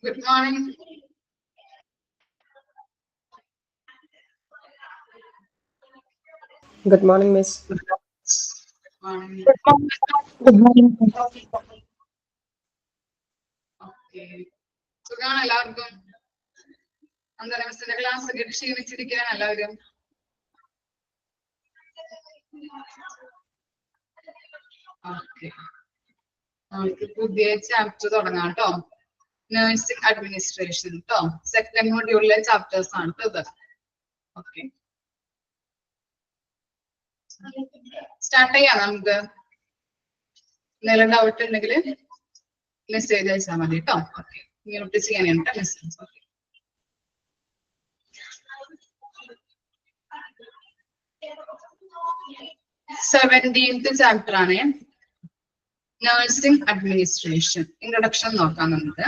Good morning. Good morning, Miss. Morning. Good morning. Okay. സുഖാണോ എല്ലാവർക്കും? എന്താണ് മിസ്സിന്റെ ക്ലാസ് ഒക്കെ ക്ഷീണിച്ചിരിക്കാൻ എല്ലാവരും? ഓക്കെ. നമുക്ക് പുതിയ ചാപ്റ്റർ തുടങ്ങാം കേട്ടോ. നഴ്സിംഗ് അഡ്മിനിസ്ട്രേഷൻ കേട്ടോ. സെക്കൻഡ് മൊഡ്യൂളിലെ ചാപ്റ്റേഴ്സ് ആണ് ഇത്. ഓക്കെ. സ്റ്റാർട്ട് ചെയ്യാം നമുക്ക്. എന്തെങ്കിലും ഡൗട്ട് ഉണ്ടെങ്കിൽ മെസ്സേജ് അയച്ചാൽ മതി കേട്ടോ. ഓക്കെ. മ്യൂട്ട് ചെയ്യാനായിട്ട് മെസ്സേജ്. ഓക്കെ. 17th ചാപ്റ്റർ ആണ് നഴ്സിംഗ് അഡ്മിനിസ്ട്രേഷൻ. ഇൻട്രൊഡക്ഷൻ നോക്കാം നമുക്ക്.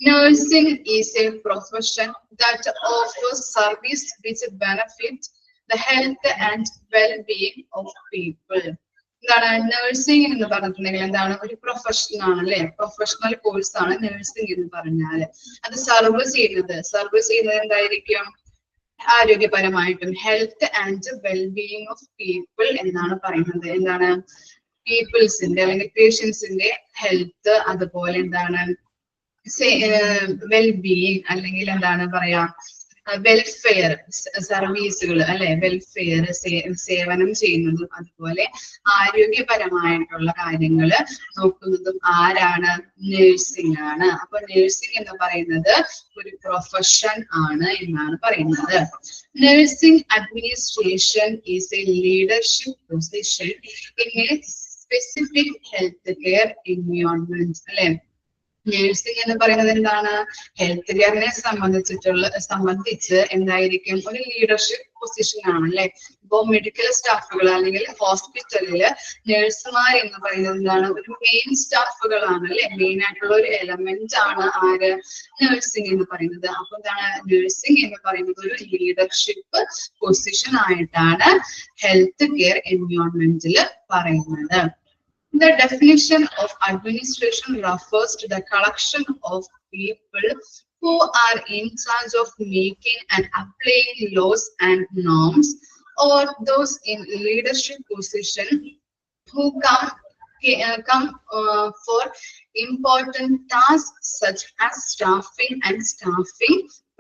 Nursing is a profession that offers service which benefit the health and well-being of people. എന്താണ് നഴ്സിംഗ് എന്ന് പറഞ്ഞിട്ടുണ്ടെങ്കിൽ എന്താണ് ഒരു പ്രൊഫഷൻ ആണ് അല്ലെ. പ്രൊഫഷണൽ കോഴ്സ് ആണ് നഴ്സിംഗ് എന്ന് പറഞ്ഞാല്. അത് സർവ് ചെയ്യുന്നത് എന്തായിരിക്കും? ആരോഗ്യപരമായിട്ടും health and wellbeing of people എന്നാണ് പറയുന്നത്. എന്താണ് പീപ്പിൾസിന്റെ അല്ലെങ്കിൽ പേഷ്യൻസിന്റെ ഹെൽത്ത്, അതുപോലെ എന്താണ് വെൽബീയിങ് അല്ലെങ്കിൽ എന്താണ് പറയാ വെൽഫെയർ സർവീസുകൾ അല്ലെ. വെൽഫെയർ സേവനം ചെയ്യുന്നതും അതുപോലെ ആരോഗ്യപരമായിട്ടുള്ള കാര്യങ്ങള് നോക്കുന്നതും ആരാണ്? നഴ്സിംഗ് ആണ്. അപ്പൊ നഴ്സിംഗ് എന്ന് പറയുന്നത് ഒരു പ്രൊഫഷൻ ആണ് എന്നാണ് പറയുന്നത്. Nursing administration is A leadership position in A specific health care environment അല്ലെ. നഴ്സിംഗ് എന്ന് പറയുന്നത് എന്താണ്? ഹെൽത്ത് കെയറിനെ സംബന്ധിച്ച് എന്തായിരിക്കും? ഒരു ലീഡർഷിപ്പ് പൊസിഷൻ ആണ് അല്ലെ. ഇപ്പോ മെഡിക്കൽ സ്റ്റാഫുകൾ അല്ലെങ്കിൽ ഹോസ്പിറ്റലില് നഴ്സുമാർ എന്ന് പറയുന്നത് എന്താണ്? ഒരു മെയിൻ സ്റ്റാഫുകളാണ് അല്ലെ. മെയിൻ ആയിട്ടുള്ള ഒരു എലമെന്റ് ആണ് ആര്? നഴ്സിംഗ് എന്ന് പറയുന്നത്. അപ്പൊ എന്താണ് നഴ്സിംഗ് എന്ന് പറയുന്നത്? ഒരു ലീഡർഷിപ്പ് പൊസിഷൻ ആയിട്ടാണ് ഹെൽത്ത് കെയർ എൻവയോൺമെന്റിൽ പറയുന്നത്. The definition of administration refers to the collection of people who are in charge of making and applying laws and norms, or those in leadership position who come for important tasks such as staffing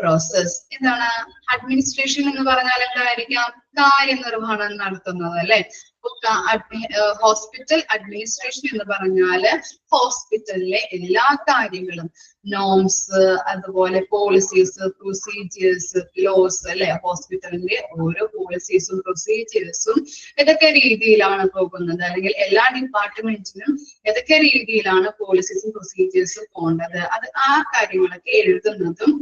process. എന്താണ് administration എന്ന് പറഞ്ഞാൽ എന്തായിരിക്കാം? കാര്യനിർവഹണം നടത്തുന്നത് അല്ലെ. Hospital administration എന്ന് പറഞ്ഞാല് ഹോസ്പിറ്റലിലെ എല്ലാ കാര്യങ്ങളും, നോംസ്, അതുപോലെ പോളിസീസ്, പ്രൊസീജിയേഴ്സ്, ലോസ് അല്ലെ. ഹോസ്പിറ്റലിന്റെ ഓരോ പോളിസീസും പ്രൊസീജിയേഴ്സും ഏതൊക്കെ രീതിയിലാണ് പോകുന്നത്, അല്ലെങ്കിൽ എല്ലാ ഡിപ്പാർട്ട്മെന്റിനും ഏതൊക്കെ രീതിയിലാണ് പോളിസീസും പ്രൊസീജിയേഴ്സും പോകേണ്ടത്, അത് ആ കാര്യങ്ങളൊക്കെ എഴുതുന്നതും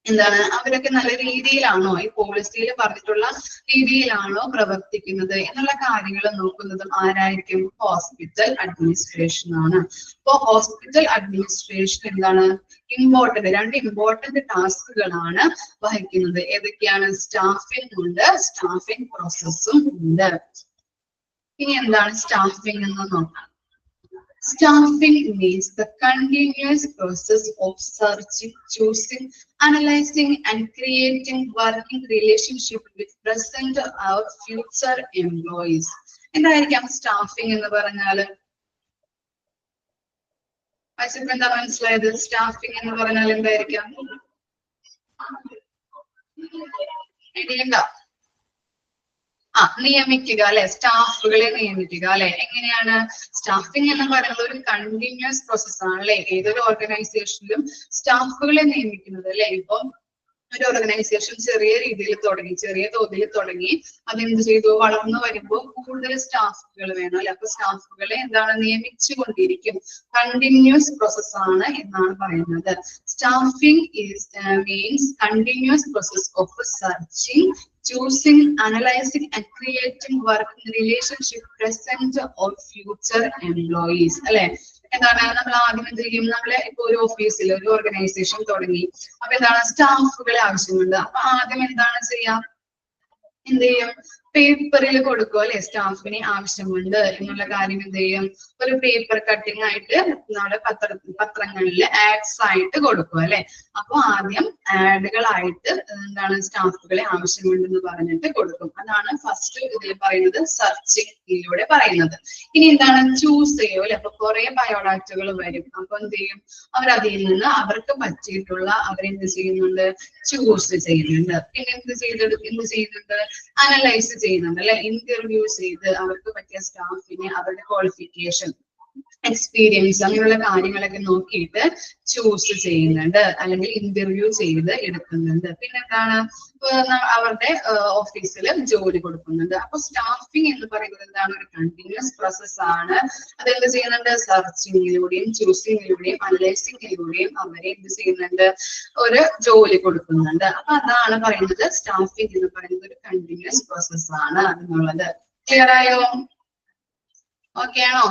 എന്താണ് അവരൊക്കെ നല്ല രീതിയിലാണോ ഈ പോളിസിയിൽ പറഞ്ഞിട്ടുള്ള രീതിയിലാണോ പ്രവർത്തിക്കുന്നത് എന്നുള്ള കാര്യങ്ങൾ നോക്കുന്നതും ആരായിരിക്കും? ഹോസ്പിറ്റൽ അഡ്മിനിസ്ട്രേഷൻ ആണ്. അപ്പോ ഹോസ്പിറ്റൽ അഡ്മിനിസ്ട്രേഷൻ എന്താണ്? രണ്ട് ഇമ്പോർട്ടന്റ് ടാസ്കുകളാണ് വഹിക്കുന്നത്. ഏതൊക്കെയാണ്? സ്റ്റാഫിംഗ് ഉണ്ട്, സ്റ്റാഫിംഗ് പ്രോസസ്സും ഉണ്ട്. ഇനി എന്താണ് സ്റ്റാഫിംഗ് എന്ന് നോക്കാം. Staffing means the continuous process of searching, choosing, analyzing and creating working relationship with present or future employees. എന്തായിരിക്കാം സ്റ്റാഫിംഗ് എന്ന് പറഞ്ഞാല്? എന്താ മനസ്സിലായത്? സ്റ്റാഫിംഗ് എന്ന് പറഞ്ഞാൽ എന്തായിരിക്കാം? ഐഡിയ നിയമിക്കുക അല്ലെ. സ്റ്റാഫുകളെ നിയമിക്കുക അല്ലെ. എങ്ങനെയാണ്? സ്റ്റാഫിംഗ് എന്ന് പറയുന്നത് ഒരു കണ്ടിന്യൂസ് പ്രോസസ് ആണ് അല്ലെ. ഏതൊരു ഓർഗനൈസേഷനിലും സ്റ്റാഫുകളെ നിയമിക്കുന്നത് അല്ലെ. ഇപ്പം ഒരു ഓർഗനൈസേഷൻ ചെറിയ തോതിൽ തുടങ്ങി അതെന്ത് ചെയ്തു? വളർന്നു വരുമ്പോൾ കൂടുതൽ സ്റ്റാഫുകൾ വേണം അല്ലെ. അപ്പൊ സ്റ്റാഫുകളെ എന്താണ്? നിയമിച്ചു കൊണ്ടിരിക്കും. കണ്ടിന്യൂസ് പ്രോസസ് ആണ് എന്നാണ് പറയുന്നത്. Staffing means continuous process of searching, choosing, analyzing and creating working relationship present or future employees അല്ലെ. എന്താണ് നമ്മൾ ആദ്യം എന്ത് ചെയ്യും? നമ്മളെ ഇപ്പൊ ഒരു ഓഫീസിൽ ഒരു ഓർഗനൈസേഷൻ തുടങ്ങി. അപ്പൊ എന്താണ്? സ്റ്റാഫുകളെ ആവശ്യമുണ്ട്. അപ്പൊ ആദ്യം എന്താണ് ചെയ്യാം? എന്ത് ചെയ്യും? പേപ്പറിൽ കൊടുക്കും അല്ലെ, സ്റ്റാഫിന് ആവശ്യമുണ്ട് എന്നുള്ള കാര്യം എന്ത് ചെയ്യും, ഒരു പേപ്പർ കട്ടിംഗ് ആയിട്ട് നമ്മുടെ പത്രങ്ങളിൽ ആഡ്സ് ആയിട്ട് കൊടുക്കും അല്ലെ. അപ്പൊ ആദ്യം ആഡുകളായിട്ട് എന്താണ് സ്റ്റാഫുകളെ ആവശ്യമുണ്ടെന്ന് പറഞ്ഞിട്ട് കൊടുക്കും. അതാണ് ഫസ്റ്റ് ഇതിൽ പറയുന്നത് സെർച്ചിങ്ങിലൂടെ പറയുന്നത്. ഇനി എന്താണ് ചൂസ് ചെയ്യും അല്ലെ. അപ്പൊ കുറെ ബയോഡാറ്റകൾ വരും. അപ്പൊ എന്ത് ചെയ്യും, അവരതിൽ നിന്ന് അവർക്ക് പറ്റിയിട്ടുള്ള അവരെന്ത് ചെയ്യുന്നുണ്ട്, ചൂസ് ചെയ്യുന്നുണ്ട്. പിന്നെ എന്ത് ചെയ്യുന്നുണ്ട്, അനലൈസ് ചെയ്യുന്നുണ്ട് അല്ലെ. ഇന്റർവ്യൂ ചെയ്ത് അവർക്ക് പറ്റിയ സ്റ്റാഫിനെ അവരുടെ ക്വാളിഫിക്കേഷൻ, എക്സ്പീരിയൻസ് അങ്ങനെയുള്ള കാര്യങ്ങളൊക്കെ നോക്കിയിട്ട് ചൂസ് ചെയ്യുന്നുണ്ട്, അല്ലെങ്കിൽ ഇന്റർവ്യൂ ചെയ്ത് എടുക്കുന്നുണ്ട്. പിന്നെന്താണ്, അവരുടെ ഓഫീസിൽ ജോലി കൊടുക്കുന്നുണ്ട്. അപ്പൊ സ്റ്റാഫിംഗ് എന്ന് പറയുന്നത് എന്താണ്, ഒരു കണ്ടിന്യൂസ് പ്രോസസ് ആണ്. അതെന്ത് ചെയ്യുന്നുണ്ട്, സെർച്ചിങ്ങിലൂടെയും ചൂസിങ്ങിലൂടെയും അനലൈസിങ്ങിലൂടെയും അവരെ എന്ത് ചെയ്യുന്നുണ്ട്, ഒരു ജോലി കൊടുക്കുന്നുണ്ട്. അപ്പൊ അതാണ് പറയുന്നത് സ്റ്റാഫിംഗ് എന്ന് പറയുന്നത് ഒരു കണ്ടിന്യൂസ് പ്രോസസ് ആണ് എന്നുള്ളത്. ക്ലിയർ ആയോ? ഓക്കെ ആണോ?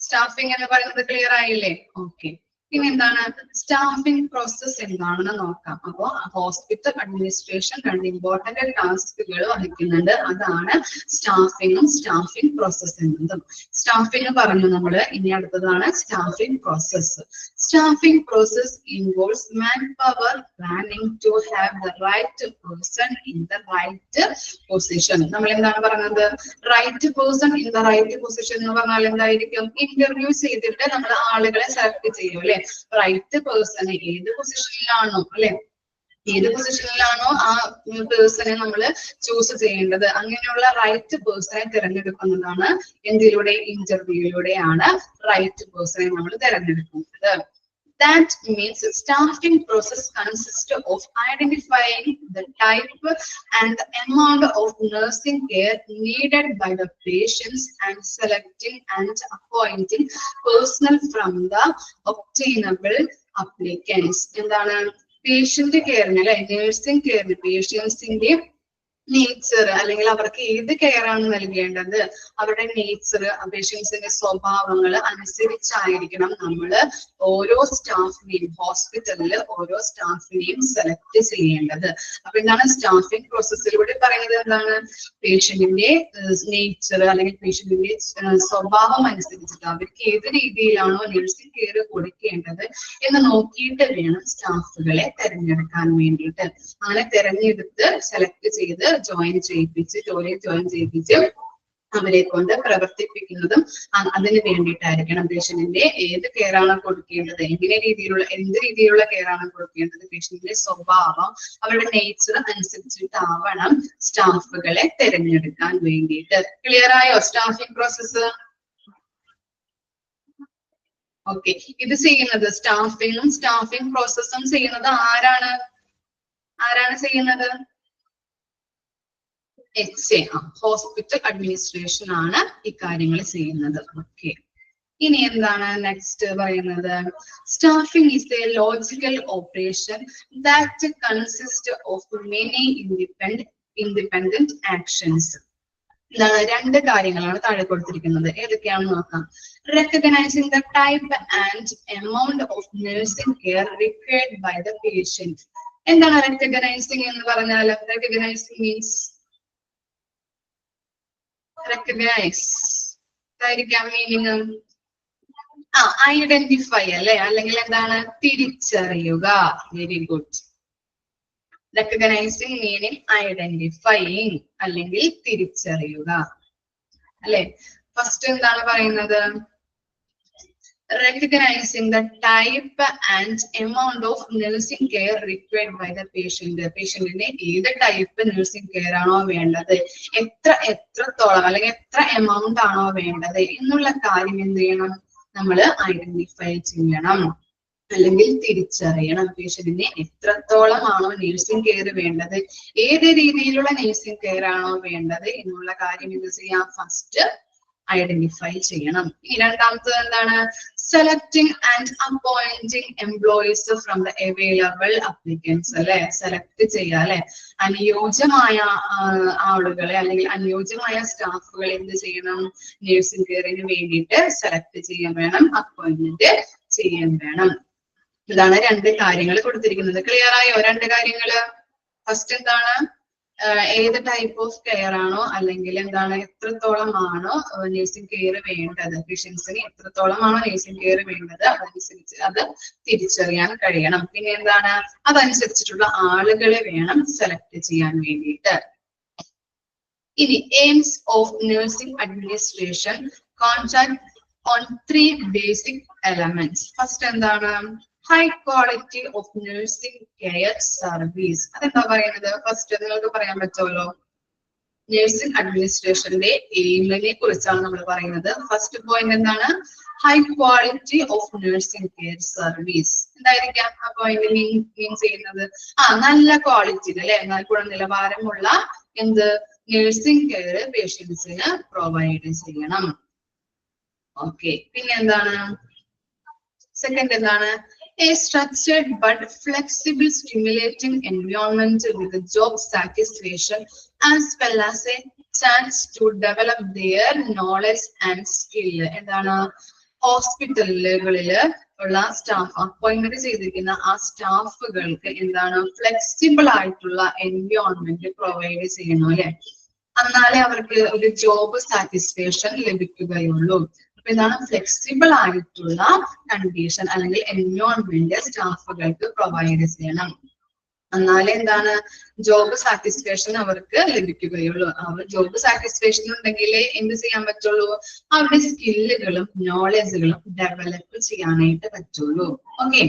സ്റ്റാഫിംഗ് എന്ന് പറയുന്നത് ക്ലിയർ ആയില്ലേ? ഓക്കെ. പിന്നെ എന്താണ് സ്റ്റാഫിംഗ് പ്രോസസ് എന്താണെന്ന് നോക്കാം. അപ്പോ ഹോസ്പിറ്റൽ അഡ്മിനിസ്ട്രേഷൻ രണ്ട് ഇമ്പോർട്ടന്റ് ടാസ്കുകൾ വഹിക്കുന്നുണ്ട്. അതാണ് സ്റ്റാഫിംഗും സ്റ്റാഫിംഗ് പ്രോസസ് എന്നതും. സ്റ്റാഫിംഗ് പറഞ്ഞു നമ്മള്. ഇനി അടുത്തതാണ് staffing process. Staffing process involves manpower planning to have the right person in the right position. നമ്മൾ എന്താണ് പറയുന്നത്, right person in the right position എന്ന് പറഞ്ഞാൽ എന്തായിരിക്കും, ഇന്റർവ്യൂ ചെയ്തിട്ട് നമ്മൾ ആളുകളെ സെലക്ട് ചെയ്യും അല്ലെ. റൈറ്റ് പേഴ്സണെ ഏത് പൊസിഷനിലാണോ അല്ലെ, ഏത് പൊസിഷനിലാണോ ആ പേഴ്സണെ നമ്മൾ ചൂസ് ചെയ്യേണ്ടത്, അങ്ങനെയുള്ള റൈറ്റ് പേഴ്സണെ തിരഞ്ഞെടുക്കുന്നതാണ് എന്തിലൂടെ, ഇന്റർവ്യൂയിലൂടെയാണ് റൈറ്റ് പേഴ്സണെ നമ്മൾ തിരഞ്ഞെടുക്കുന്നത്. That means staffing process consists of identifying the type and the amount of nursing care needed by the patients and selecting and appointing personnel from the obtainable applicants. എന്താണ്, patient കെയറിന് അല്ലെ, nursing കെയറിന് പേഷ്യൻസിന്റെ nature അല്ലെങ്കിൽ അവർക്ക് ഏത് care ആണ് നൽകേണ്ടത്, അവരുടെ nature, പേഷ്യൻസിന്റെ സ്വഭാവങ്ങൾ അനുസരിച്ചായിരിക്കണം നമ്മൾ ഓരോ സ്റ്റാഫിനെയും ഹോസ്പിറ്റലിൽ ഓരോ സ്റ്റാഫിനെയും സെലക്ട് ചെയ്യേണ്ടത്. അപ്പൊ എന്താണ് സ്റ്റാഫിംഗ് പ്രോസസ്സിലൂടെ പറയുന്നത്, എന്താണ് പേഷ്യന്റിന്റെ നേച്ചർ അല്ലെങ്കിൽ പേഷ്യന്റിന്റെ സ്വഭാവം അനുസരിച്ചിട്ട് അവർക്ക് ഏത് രീതിയിലാണോ നഴ്സിംഗ് കെയർ കൊടുക്കേണ്ടത് എന്ന് നോക്കിയിട്ട് വേണം സ്റ്റാഫുകളെ തെരഞ്ഞെടുക്കാൻ വേണ്ടിയിട്ട്. അങ്ങനെ തെരഞ്ഞെടുത്ത് സെലക്ട് ചെയ്ത് ജോയിൻ ചെയ്യിപ്പിച്ച് അവരെ കൊണ്ട് പ്രവർത്തിപ്പിക്കുന്നതും അതിന് വേണ്ടിയിട്ടായിരിക്കണം. പേഷ്യന്റിന്റെ ഏത് കെയർ ആണ് കൊടുക്കേണ്ടത്, എന്ത് രീതിയിലുള്ള കെയർ ആണ് കൊടുക്കേണ്ടത്, പേഷ്യന്റിന്റെ സ്വഭാവം, അവരുടെ നേച്ചർ അനുസരിച്ചിട്ടാവണം സ്റ്റാഫുകളെ തിരഞ്ഞെടുക്കാൻ വേണ്ടിയിട്ട്. ക്ലിയർ ആയോ സ്റ്റാഫിംഗ് പ്രോസസ്? ഓക്കെ. ഇത് ചെയ്യുന്നത് സ്റ്റാഫിംഗും സ്റ്റാഫിംഗ് പ്രോസസ്സും ചെയ്യുന്നത് ആരാണ് ചെയ്യുന്നത്? HA, ഹോസ്പിറ്റൽ അഡ്മിനിസ്ട്രേഷൻ ആണ് ഇക്കാര്യങ്ങൾ ചെയ്യുന്നത്. ഓക്കെ. ഇനി എന്താണ് നെക്സ്റ്റ് പറയുന്നത്, staffing is a logical operation that consist of many independent actions. എന്താണ്, രണ്ട് കാര്യങ്ങളാണ് താഴെ കൊടുത്തിരിക്കുന്നത്. ഏതൊക്കെയാണെന്ന് നോക്കാം. Recognising the type and amount of nursing care required by the patient. എന്താണ് റെക്കഗ്നൈസിംഗ് എന്ന് പറഞ്ഞാൽ? റെക്കഗ്നൈസിംഗ് മീൻസ് recognize ആയിരിക്കാം മീനിങ്. ഐഡന്റിഫൈ അല്ലെ, അല്ലെങ്കിൽ എന്താണ് തിരിച്ചറിയുക. Very good. Recognising meaning identifying അല്ലെങ്കിൽ തിരിച്ചറിയുക അല്ലെ. ഫസ്റ്റ് എന്താണ് പറയുന്നത്, recognizing the type and amount of nursing care required by the patient. പേഷ്യന്റിന് ഏത് ടൈപ്പ് നഴ്സിംഗ് കെയർ ആണോ വേണ്ടത്, എത്രത്തോളം അല്ലെങ്കിൽ എത്ര എമൗണ്ട് ആണോ വേണ്ടത് എന്നുള്ള കാര്യം എന്ത് ചെയ്യണം, നമ്മൾ ഐഡന്റിഫൈ ചെയ്യണം അല്ലെങ്കിൽ തിരിച്ചറിയണം. പേഷ്യന്റിന് എത്രത്തോളം ആണോ നഴ്സിംഗ് കെയർ വേണ്ടത്, ഏത് രീതിയിലുള്ള നഴ്സിംഗ് കെയർ ആണോ വേണ്ടത് എന്നുള്ള കാര്യം എന്ത് ചെയ്യാം, ഫസ്റ്റ് ഐഡന്റിഫൈ ചെയ്യണം. ഈ രണ്ടാമത്തത് എന്താണ്, selecting and appointing employees from the available applicants അല്ലെ. സെലക്ട് ചെയ്യുക അല്ലെ, അനുയോജ്യമായ ആളുകളെ അല്ലെങ്കിൽ അനുയോജ്യമായ സ്റ്റാഫുകളെ എന്ത് ചെയ്യണം, നഴ്സിംഗ് കെയറിന് വേണ്ടിയിട്ട് സെലക്ട് ചെയ്യാൻ വേണം, അപ്പോയിന്റ്മെന്റ് ചെയ്യാൻ വേണം. ഇതാണ് രണ്ട് കാര്യങ്ങൾ കൊടുത്തിരിക്കുന്നത്. ക്ലിയർ ആയോ രണ്ട് കാര്യങ്ങള്? ഫസ്റ്റ് എന്താണ്, ഏത് ടൈപ്പ് ഓഫ് കെയർ ആണോ അല്ലെങ്കിൽ എന്താണ് എത്രത്തോളമാണോ നഴ്സിംഗ് കെയർ വേണ്ടത്, പേഷ്യൻസിന് എത്രത്തോളമാണോ നഴ്സിംഗ് കെയർ വേണ്ടത് അതനുസരിച്ച് അത് തിരിച്ചറിയാൻ കഴിയണം. പിന്നെ എന്താണ് അതനുസരിച്ചിട്ടുള്ള ആളുകളെ വേണം സെലക്ട് ചെയ്യാൻ വേണ്ടിയിട്ട്. ഇനി aims of nursing administration contract on 3 basic elements. First എന്താണ് high quality of nursing care service. അതെന്താ പറയുന്നത്? ഫസ്റ്റ് നിങ്ങൾക്ക് പറയാൻ പറ്റുമല്ലോ. നഴ്സിംഗ് അഡ്മിനിസ്ട്രേഷന്റെ എയിമിനെ കുറിച്ചാണ് നമ്മൾ പറയുന്നത്. ഫസ്റ്റ് പോയിന്റ് എന്താണ്? High quality of nursing care service. എന്തായിരിക്കാം ആ പോയിന്റ് മീൻ ചെയ്യുന്നത്? നല്ല ക്വാളിറ്റി അല്ലെ, ഗുണനിലവാരമുള്ള എന്ത് നഴ്സിംഗ് കെയർ പേഷ്യൻസിന് പ്രൊവൈഡ് ചെയ്യണം. ഓക്കെ, പിന്നെ എന്താണ് സെക്കൻഡ് എന്താണ്? A structured but flexible stimulating environment with job satisfaction as well as a chance to develop their knowledge and skill. എന്താണ് ഹോസ്പിറ്റലുകളില് ഉള്ള സ്റ്റാഫ് അപ്പോയിന്റ്മെന്റ് ചെയ്തിരിക്കുന്ന ആ സ്റ്റാഫുകൾക്ക് എന്താണ് ഫ്ലെക്സിബിൾ ആയിട്ടുള്ള എൻവയോൺമെന്റ് പ്രൊവൈഡ് ചെയ്യണം അല്ലെ, എന്നാലേ അവർക്ക് ഒരു ജോബ് സാറ്റിസ്ഫാക്ഷൻ ലഭിക്കുകയുള്ളൂ. അപ്പൊ എന്താണ് ഫ്ലെക്സിബിൾ ആയിട്ടുള്ള കണ്ടീഷൻ അല്ലെങ്കിൽ എൻവയോൺമെന്റ് സ്റ്റാഫുകൾക്ക് പ്രൊവൈഡ് ചെയ്യണം, എന്നാലേ എന്താണ് ജോബ് സാറ്റിസ്ഫാക്ഷൻ അവർക്ക് ലഭിക്കുകയുള്ളൂ. അവർ ജോബ് സാറ്റിസ്ഫാക്ഷൻ ഉണ്ടെങ്കിലേ എന്ത് ചെയ്യാൻ പറ്റുള്ളൂ? അവരുടെ സ്കില്ലുകളും നോളജുകളും ഡെവലപ്പ് ചെയ്യാനായിട്ട് പറ്റുള്ളൂ. ഓക്കെ,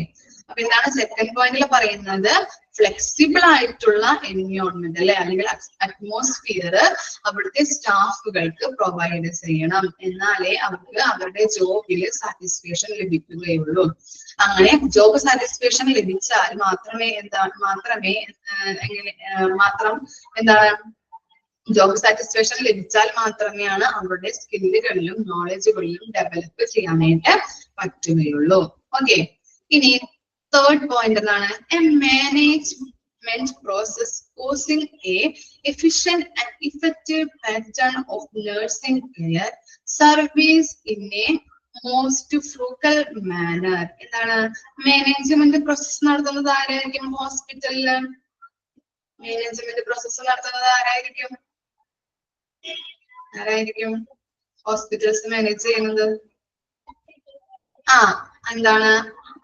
അപ്പൊ എന്താണ് സെക്കൻഡ് പോയിന്റിൽ പറയുന്നത്? ഫ്ലെക്സിബിൾ ആയിട്ടുള്ള എൻവയോൺമെന്റ് അല്ലെ അല്ലെങ്കിൽ അറ്റ്മോസ്ഫിയർ അവിടുത്തെ സ്റ്റാഫുകൾക്ക് പ്രൊവൈഡ് ചെയ്യണം, എന്നാലേ അവർക്ക് അവരുടെ ജോബില് സാറ്റിസ്ഫാക്ഷൻ ലഭിക്കുകയുള്ളൂ. അങ്ങനെ ജോബ് സാറ്റിസ്ഫാക്ഷൻ ലഭിച്ചാൽ മാത്രമേ ജോബ് സാറ്റിസ്ഫാക്ഷൻ ലഭിച്ചാൽ മാത്രമേയാണ് അവരുടെ സ്കില്ലുകളിലും നോളജുകളിലും ഡെവലപ്പ് ചെയ്യാനായിട്ട് പറ്റുകയുള്ളൂ. ഓക്കെ, ഇനി തേർഡ് പോയിന്റ് എന്താണ്? A management process causing a efficient and effective pattern of nursing care service in a most frugal manner. എന്താണ് മാനേജ്മെന്റ് പ്രോസസ് നടത്തുന്നത്? ആരായിരിക്കും? ഹോസ്പിറ്റലില് മാനേജ്മെന്റ് പ്രോസസ് നടത്തുന്നത് ആരായിരിക്കും? ഹോസ്പിറ്റൽസ് മാനേജ് ചെയ്യുന്നത് എന്താണ്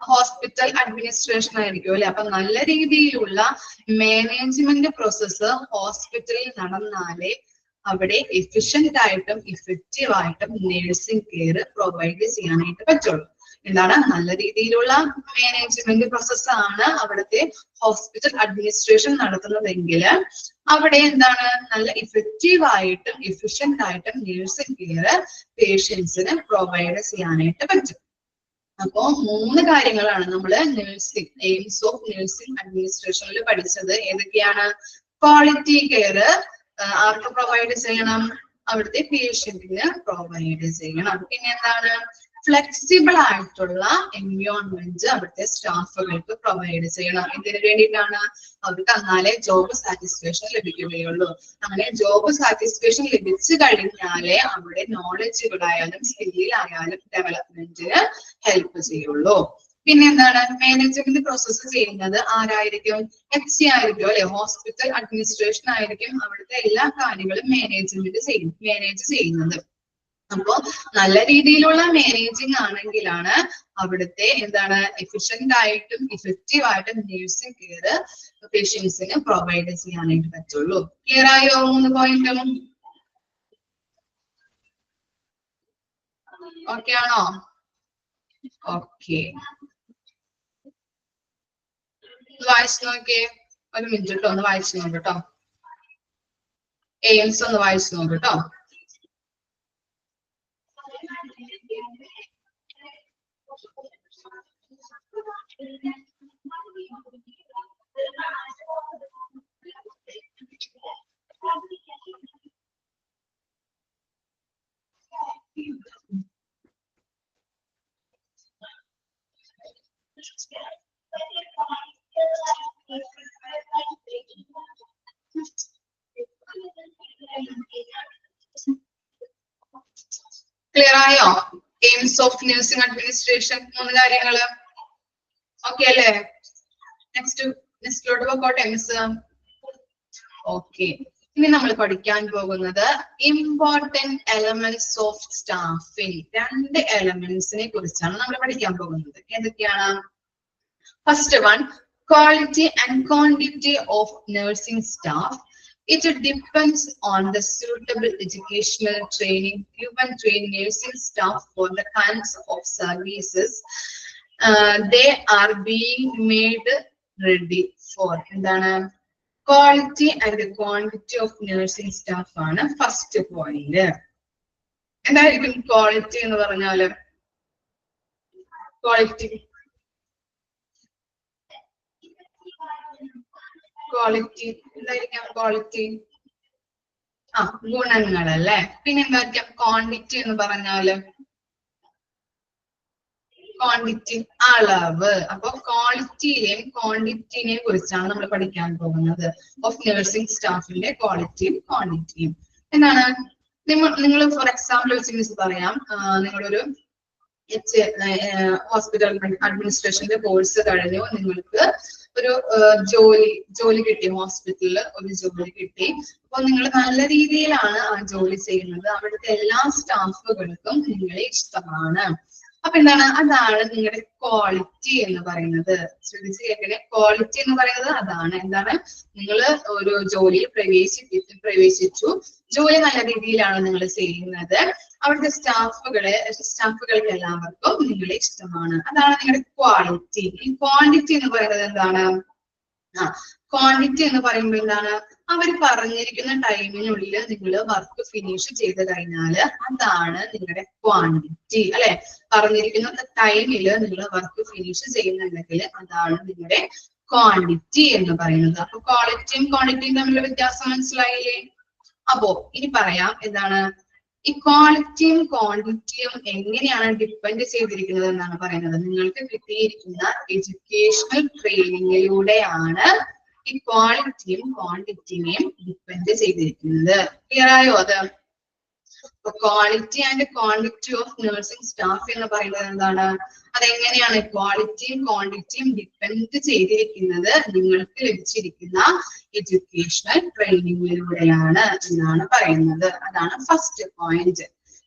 ഹോസ്പിറ്റൽ അഡ്മിനിസ്ട്രേഷൻ ആയിരിക്കും അല്ലെ. അപ്പൊ നല്ല രീതിയിലുള്ള മാനേജ്മെന്റ് പ്രോസസ്സ് ഹോസ്പിറ്റലിൽ നടന്നാലേ അവിടെ എഫിഷ്യന്റ് ആയിട്ടും ഇഫക്റ്റീവ് ആയിട്ടും നേഴ്സിംഗ് കെയർ പ്രൊവൈഡ് ചെയ്യാനായിട്ട് പറ്റുള്ളൂ. എന്താണ് നല്ല രീതിയിലുള്ള മാനേജ്മെന്റ് പ്രോസസ്സാണ് അവിടുത്തെ ഹോസ്പിറ്റൽ അഡ്മിനിസ്ട്രേഷൻ നടത്തുന്നതെങ്കിൽ അവിടെ എന്താണ് നല്ല ഇഫക്റ്റീവ് ആയിട്ടും എഫിഷ്യന്റ് ആയിട്ടും നേഴ്സിംഗ് കെയർ പേഷ്യൻസിന് പ്രൊവൈഡ് ചെയ്യാനായിട്ട് പറ്റും. അപ്പോ 3 കാര്യങ്ങളാണ് നമ്മൾ നഴ്സിംഗ് എയിംസ് ഓഫ് നഴ്സിംഗ് അഡ്മിനിസ്ട്രേഷനിൽ പഠിച്ചത്. ഏതൊക്കെയാണ്? ക്വാളിറ്റി കെയർ ആർക്ക് പ്രൊവൈഡ് ചെയ്യണം? അവിടുത്തെ പേഷ്യന്റിന് പ്രൊവൈഡ് ചെയ്യണം. പിന്നെ എന്താണ്? ഫ്ലെക്സിബിൾ ആയിട്ടുള്ള എൻവയോൺമെന്റ് അവിടുത്തെ സ്റ്റാഫുകൾക്ക് പ്രൊവൈഡ് ചെയ്യണം. ഇതിനു വേണ്ടിയിട്ടാണ് അവർക്ക് എന്നാലേ ജോബ് സാറ്റിസ്ഫാക്ഷൻ ലഭിക്കുകയുള്ളൂ. അങ്ങനെ ജോബ് സാറ്റിസ്ഫാക്ഷൻ ലഭിച്ചു കഴിഞ്ഞാലേ അവിടെ നോളജുകളായാലും സ്കില്ലിലായാലും ഡെവലപ്മെന്റിന് ഹെൽപ്പ് ചെയ്യുള്ളൂ. പിന്നെ എന്താണ്? മാനേജ്മെന്റ് പ്രോസസ് ചെയ്യുന്നത് ആരായിരിക്കും? HC ആയിരിക്കും അല്ലെ. ഹോസ്പിറ്റൽ അഡ്മിനിസ്ട്രേഷൻ ആയിരിക്കും അവിടുത്തെ എല്ലാ കാര്യങ്ങളും മാനേജ് ചെയ്യുന്നത്. അപ്പോ നല്ല രീതിയിലുള്ള മാനേജിങ് ആണെങ്കിലാണ് അവിടുത്തെ എന്താണ് എഫിഷ്യന്റ് ആയിട്ടും ഇഫക്റ്റീവ് ആയിട്ടും നേഴ്സിംഗ് കെയർ പേഷ്യൻസിന് പ്രൊവൈഡ് ചെയ്യാനായിട്ട് പറ്റുള്ളൂ. ക്ലിയർ ആയോ 3 പോയിന്റും? ഓക്കെ ആണോ? ഓക്കെ, വായിച്ചു നോക്കിയേ. ഒരു മിനിറ്റ് കേട്ടോ, ഒന്ന് വായിച്ചു നോക്ക് കേട്ടോ. എയിംസ് ഒന്ന് വായിച്ചു നോക്ക് കേട്ടോ. ക്ലിയർ ആയോ? എയിംസ് ഓഫ് നഴ്സിംഗ് അഡ്മിനിസ്ട്രേഷൻ 3 കാര്യങ്ങള് ഓക്കെ അല്ലേ? നെക്സ്റ്റിലോട്ട് പോകട്ടെ. മിസ് ഓക്കെ, ഇനി നമ്മൾ പഠിക്കാൻ പോകുന്നത് ഇമ്പോർട്ടന്റ് എലമെന്റ്സ് ഓഫ് സ്റ്റാഫിംഗ്. 2 എലമെന്റ്സിനെ കുറിച്ചാണ് നമ്മൾ പഠിക്കാൻ പോകുന്നത്. ഏതൊക്കെയാണ്? First one, quality and quantity of nursing staff. It depends on the suitable educational training given to nursing staff for the kinds of services they are being made ready for. എന്താണ്? Quality and quantity of nursing staff ആണ് first point. എന്തായിരിക്കും quality എന്ന് പറഞ്ഞാല്? Quality എന്തായിരിക്കാം? Quality ഗുണങ്ങൾ അല്ലെ. പിന്നെ എന്തായിരിക്കാം ക്വാണ്ടിറ്റി എന്ന് പറഞ്ഞാല്? ക്വാണ്ടിറ്റി അളവ്. അപ്പൊ ക്വാളിറ്റിയെയും ക്വാണ്ടിറ്റിനെയും കുറിച്ചാണ് നമ്മൾ പഠിക്കാൻ പോകുന്നത്. ഓഫ് നഴ്സിംഗ് സ്റ്റാഫിന്റെ ക്വാളിറ്റിയും ക്വാണ്ടിറ്റിയും എന്താണ്? നിങ്ങൾ ഫോർ എക്സാമ്പിൾ വെച്ച് മിസ് പറയാം, നിങ്ങളൊരു ഹോസ്പിറ്റൽ അഡ്മിനിസ്ട്രേഷന്റെ കോഴ്സ് കഴിഞ്ഞു, നിങ്ങൾക്ക് ഒരു ജോലി കിട്ടി, ഹോസ്പിറ്റലിൽ ഒരു ജോലി കിട്ടി. അപ്പൊ നിങ്ങൾ നല്ല രീതിയിലാണ് ആ ജോലി ചെയ്യുന്നത്, അവിടുത്തെ എല്ലാ സ്റ്റാഫുകൾക്കും നിങ്ങളെ ഇഷ്ടമാണ്. അപ്പൊ എന്താണ്? അതാണ് നിങ്ങളുടെ ക്വാളിറ്റി എന്ന് പറയുന്നത്. ശ്രദ്ധിച്ച് കേൾക്കണേ, ക്വാളിറ്റി എന്ന് പറയുന്നത് അതാണ്. എന്താണ്? നിങ്ങൾ ഒരു ജോലിയിൽ പ്രവേശിച്ചു, ജോലി നല്ല രീതിയിലാണ് നിങ്ങൾ ചെയ്യുന്നത്, അവിടുത്തെ സ്റ്റാഫുകൾക്ക് എല്ലാവർക്കും നിങ്ങളെ ഇഷ്ടമാണ്, അതാണ് നിങ്ങളുടെ ക്വാളിറ്റി. ഈ ക്വാണ്ടിറ്റി എന്ന് പറയുന്നത് എന്താണ്? ക്വാണ്ടിറ്റി എന്ന് പറയുമ്പോൾ എന്താണ്? അവർ പറഞ്ഞിരിക്കുന്ന ടൈമിനുള്ളിൽ നിങ്ങൾ വർക്ക് ഫിനിഷ് ചെയ്ത് കഴിഞ്ഞാല് അതാണ് നിങ്ങളുടെ ക്വാണ്ടിറ്റി അല്ലെ. പറഞ്ഞിരിക്കുന്ന ടൈമില് നിങ്ങൾ വർക്ക് ഫിനിഷ് ചെയ്യുന്നുണ്ടെങ്കിൽ അതാണ് നിങ്ങളുടെ ക്വാണ്ടിറ്റി എന്ന് പറയുന്നത്. അപ്പൊ ക്വാളിറ്റിയും ക്വാണ്ടിറ്റിയും തമ്മിലുള്ള വ്യത്യാസം മനസ്സിലായില്ലേ? അപ്പോ ഇനി പറയാം എന്താണ് ഈ ക്വാളിറ്റിയും ക്വാണ്ടിറ്റിയും എങ്ങനെയാണ് ഡിപ്പെൻഡ് ചെയ്തിരിക്കുന്നത് എന്നാണ് പറയുന്നത്. നിങ്ങൾക്ക് കിട്ടിയിരിക്കുന്ന എഡ്യൂക്കേഷണൽ ട്രെയിനിങ്ങിലൂടെയാണ് ഈ ക്വാളിറ്റിയും ക്വാണ്ടിറ്റിനെയും ഡിപ്പെൻഡ് ചെയ്തിരിക്കുന്നത്. ക്ലിയർ ആയോ അത്? Quality and quantity of nursing staff എന്ന് പറയുന്നത് എന്താണ്? അതെങ്ങനെയാണ് ക്വാളിറ്റിയും ക്വാണ്ടിറ്റിയും ഡിപ്പെൻഡ് ചെയ്തിരിക്കുന്നത്? നിങ്ങൾക്ക് ലഭിച്ചിരിക്കുന്ന എഡ്യൂക്കേഷണൽ ട്രെയിനിങ്ങിലൂടെയാണ് എന്നാണ് പറയുന്നത്. അതാണ് ഫസ്റ്റ് പോയിന്റ്.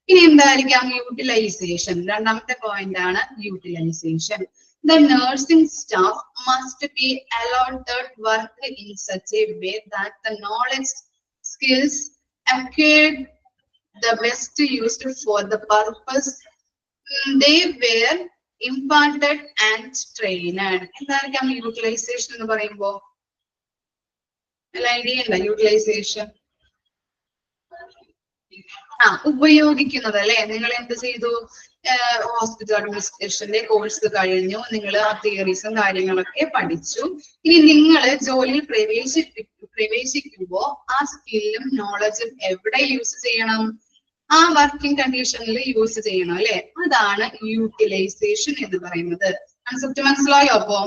ഇനി എന്തായിരിക്കാം? യൂട്ടിലൈസേഷൻ. രണ്ടാമത്തെ പോയിന്റ് ആണ് utilisation. The nursing staff must be allotted work in such a way that the knowledge, skills acquired the best used for the purpose they were imparted and trained. എന്തായിരിക്കാം utilisation എന്ന് പറയുമ്പോ? Idea ഉണ്ടോ utilisation? ഉപയോഗിക്കുന്നത് അല്ലെ. നിങ്ങൾ എന്ത് ചെയ്തു? Hospital അഡ്മിനിസ്ട്രേഷന്റെ course കഴിഞ്ഞു, നിങ്ങൾ ആ തിയറീസും കാര്യങ്ങളൊക്കെ പഠിച്ചു. ഇനി നിങ്ങൾ ജോലിയിൽ പ്രവേശിക്കുമ്പോ ആ സ്കില്ലും നോളജും എവിടെ യൂസ് ചെയ്യണം? ആ വർക്കിംഗ് കണ്ടീഷനിൽ യൂസ് ചെയ്യണം അല്ലെ. അതാണ് യൂട്ടിലൈസേഷൻ എന്ന് പറയുന്നത്. കൺസെപ്റ്റ് മനസ്സിലായോ? അപ്പോ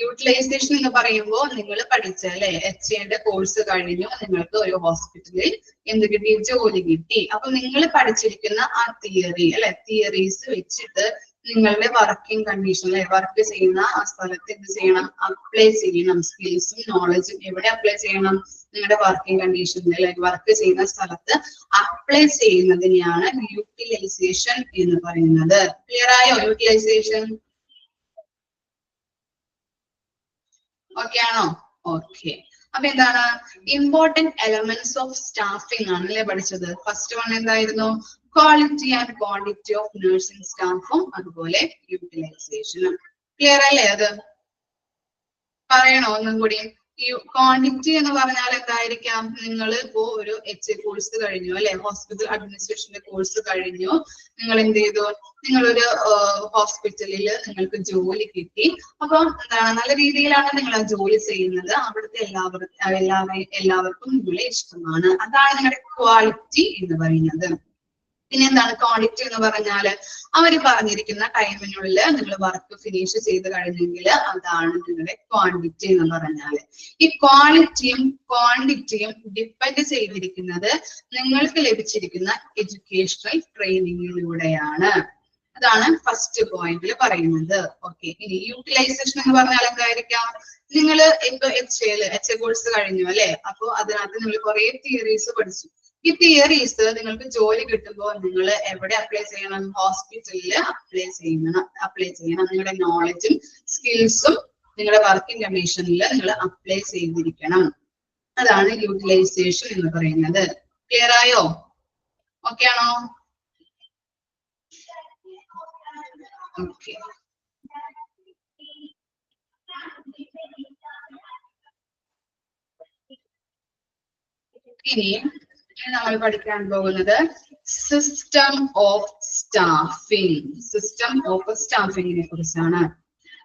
യൂട്ടിലൈസേഷൻ എന്ന് പറയുമ്പോൾ നിങ്ങൾ പഠിച്ച അല്ലെ HAന്റെ കോഴ്സ് കഴിഞ്ഞു, നിങ്ങൾക്ക് ഒരു ഹോസ്പിറ്റലിൽ എന്ത് കിട്ടി? ജോലി കിട്ടി. അപ്പൊ നിങ്ങൾ പഠിച്ചിരിക്കുന്ന ആ തിയറീസ് വെച്ചിട്ട് നിങ്ങളുടെ വർക്കിംഗ് കണ്ടീഷനിൽ വർക്ക് ചെയ്യുന്ന ആ സ്ഥലത്ത് എന്ത് ചെയ്യണം? അപ്ലൈ ചെയ്യണം. സ്കിൽസും നോളജും എവിടെ അപ്ലൈ ചെയ്യണം? നിങ്ങളുടെ വർക്കിംഗ് കണ്ടീഷനിൽ വർക്ക് ചെയ്യുന്ന സ്ഥലത്ത് അപ്ലൈ ചെയ്യുന്നതിനെയാണ് യൂട്ടിലൈസേഷൻ എന്ന് പറയുന്നത്. ക്ലിയർ ആയോ യൂട്ടിലൈസേഷൻ? ഓക്കെ ആണോ? ഓക്കെ. അപ്പൊ എന്താണ്? ഇമ്പോർട്ടന്റ് എലമെന്റ്സ് ഓഫ് സ്റ്റാഫിംഗ് ആണല്ലേ പഠിച്ചത്. ഫസ്റ്റ് വൺ എന്തായിരുന്നു? Quality and quantity of nursing സ്റ്റാഫും അതുപോലെ യൂട്ടിലൈസേഷനും. ക്ലിയർ അല്ലേ? അത് പറയണോ ഒന്നും കൂടി? ഈ ക്വാണ്ടിറ്റി എന്ന് പറഞ്ഞാൽ എന്തായിരിക്കാം? നിങ്ങൾ ഇപ്പോ ഒരു HA കോഴ്സ് കഴിഞ്ഞു അല്ലെ, ഹോസ്പിറ്റൽ അഡ്മിനിസ്ട്രേഷന്റെ കോഴ്സ് കഴിഞ്ഞു, നിങ്ങൾ എന്ത് ചെയ്തു? നിങ്ങളൊരു ഹോസ്പിറ്റലിൽ നിങ്ങൾക്ക് ജോലി കിട്ടി. അപ്പൊ എന്താണ്? നല്ല രീതിയിലാണ് നിങ്ങൾ ആ ജോലി ചെയ്യുന്നത്, അവിടുത്തെ എല്ലാവർക്കും നിങ്ങളെ ഇഷ്ടമാണ്, അതാണ് നിങ്ങളുടെ ക്വാളിറ്റി എന്ന് പറയുന്നത്. പിന്നെ എന്താണ് ക്വാണ്ടിറ്റി എന്ന് പറഞ്ഞാല്? അവര് പറഞ്ഞിരിക്കുന്ന ടൈമിനുള്ളിൽ നിങ്ങൾ വർക്ക് ഫിനിഷ് ചെയ്ത് കഴിഞ്ഞെങ്കിൽ അതാണ് നിങ്ങളുടെ ക്വാണ്ടിറ്റി എന്ന് പറഞ്ഞാല്. ഈ ക്വാളിറ്റിയും ക്വാണ്ടിറ്റിയും ഡിപ്പെൻഡ് ചെയ്തിരിക്കുന്നത് നിങ്ങൾക്ക് ലഭിച്ചിരിക്കുന്ന എഡ്യൂക്കേഷണൽ ട്രെയിനിങ്ങിലൂടെയാണ്. അതാണ് ഫസ്റ്റ് പോയിന്റിൽ പറയുന്നത്. ഓക്കെ, ഇനി യൂട്ടിലൈസേഷൻ എന്ന് പറഞ്ഞാൽ എന്തായിരിക്കാം? നിങ്ങൾ ഇപ്പൊ എച്ച് എ കോഴ്സ് കഴിഞ്ഞു അല്ലെ? അപ്പൊ അതിനകത്ത് നിങ്ങൾ കുറെ തിയറീസ് പഠിച്ചു. ഈ തിയറീസ് നിങ്ങൾക്ക് ജോലി കിട്ടുമ്പോൾ നിങ്ങൾ എവിടെ അപ്ലൈ ചെയ്യണം? ഹോസ്പിറ്റലിൽ അപ്ലൈ ചെയ്യണം. നിങ്ങളുടെ നോളജും സ്കിൽസും നിങ്ങളുടെ വർക്കിംഗ് കണ്ടീഷനിൽ നിങ്ങൾ അപ്ലൈ ചെയ്തിരിക്കണം. അതാണ് യൂട്ടിലൈസേഷൻ എന്ന് പറയുന്നത്. ക്ലിയർ ആയോ? ഓക്കെ ആണോ? ഓക്കെ, ഇനി നമ്മൾ പഠിക്കാൻ പോകുന്നത് system of staffing. System of സ്റ്റാഫിംഗിനെ കുറിച്ചാണ്.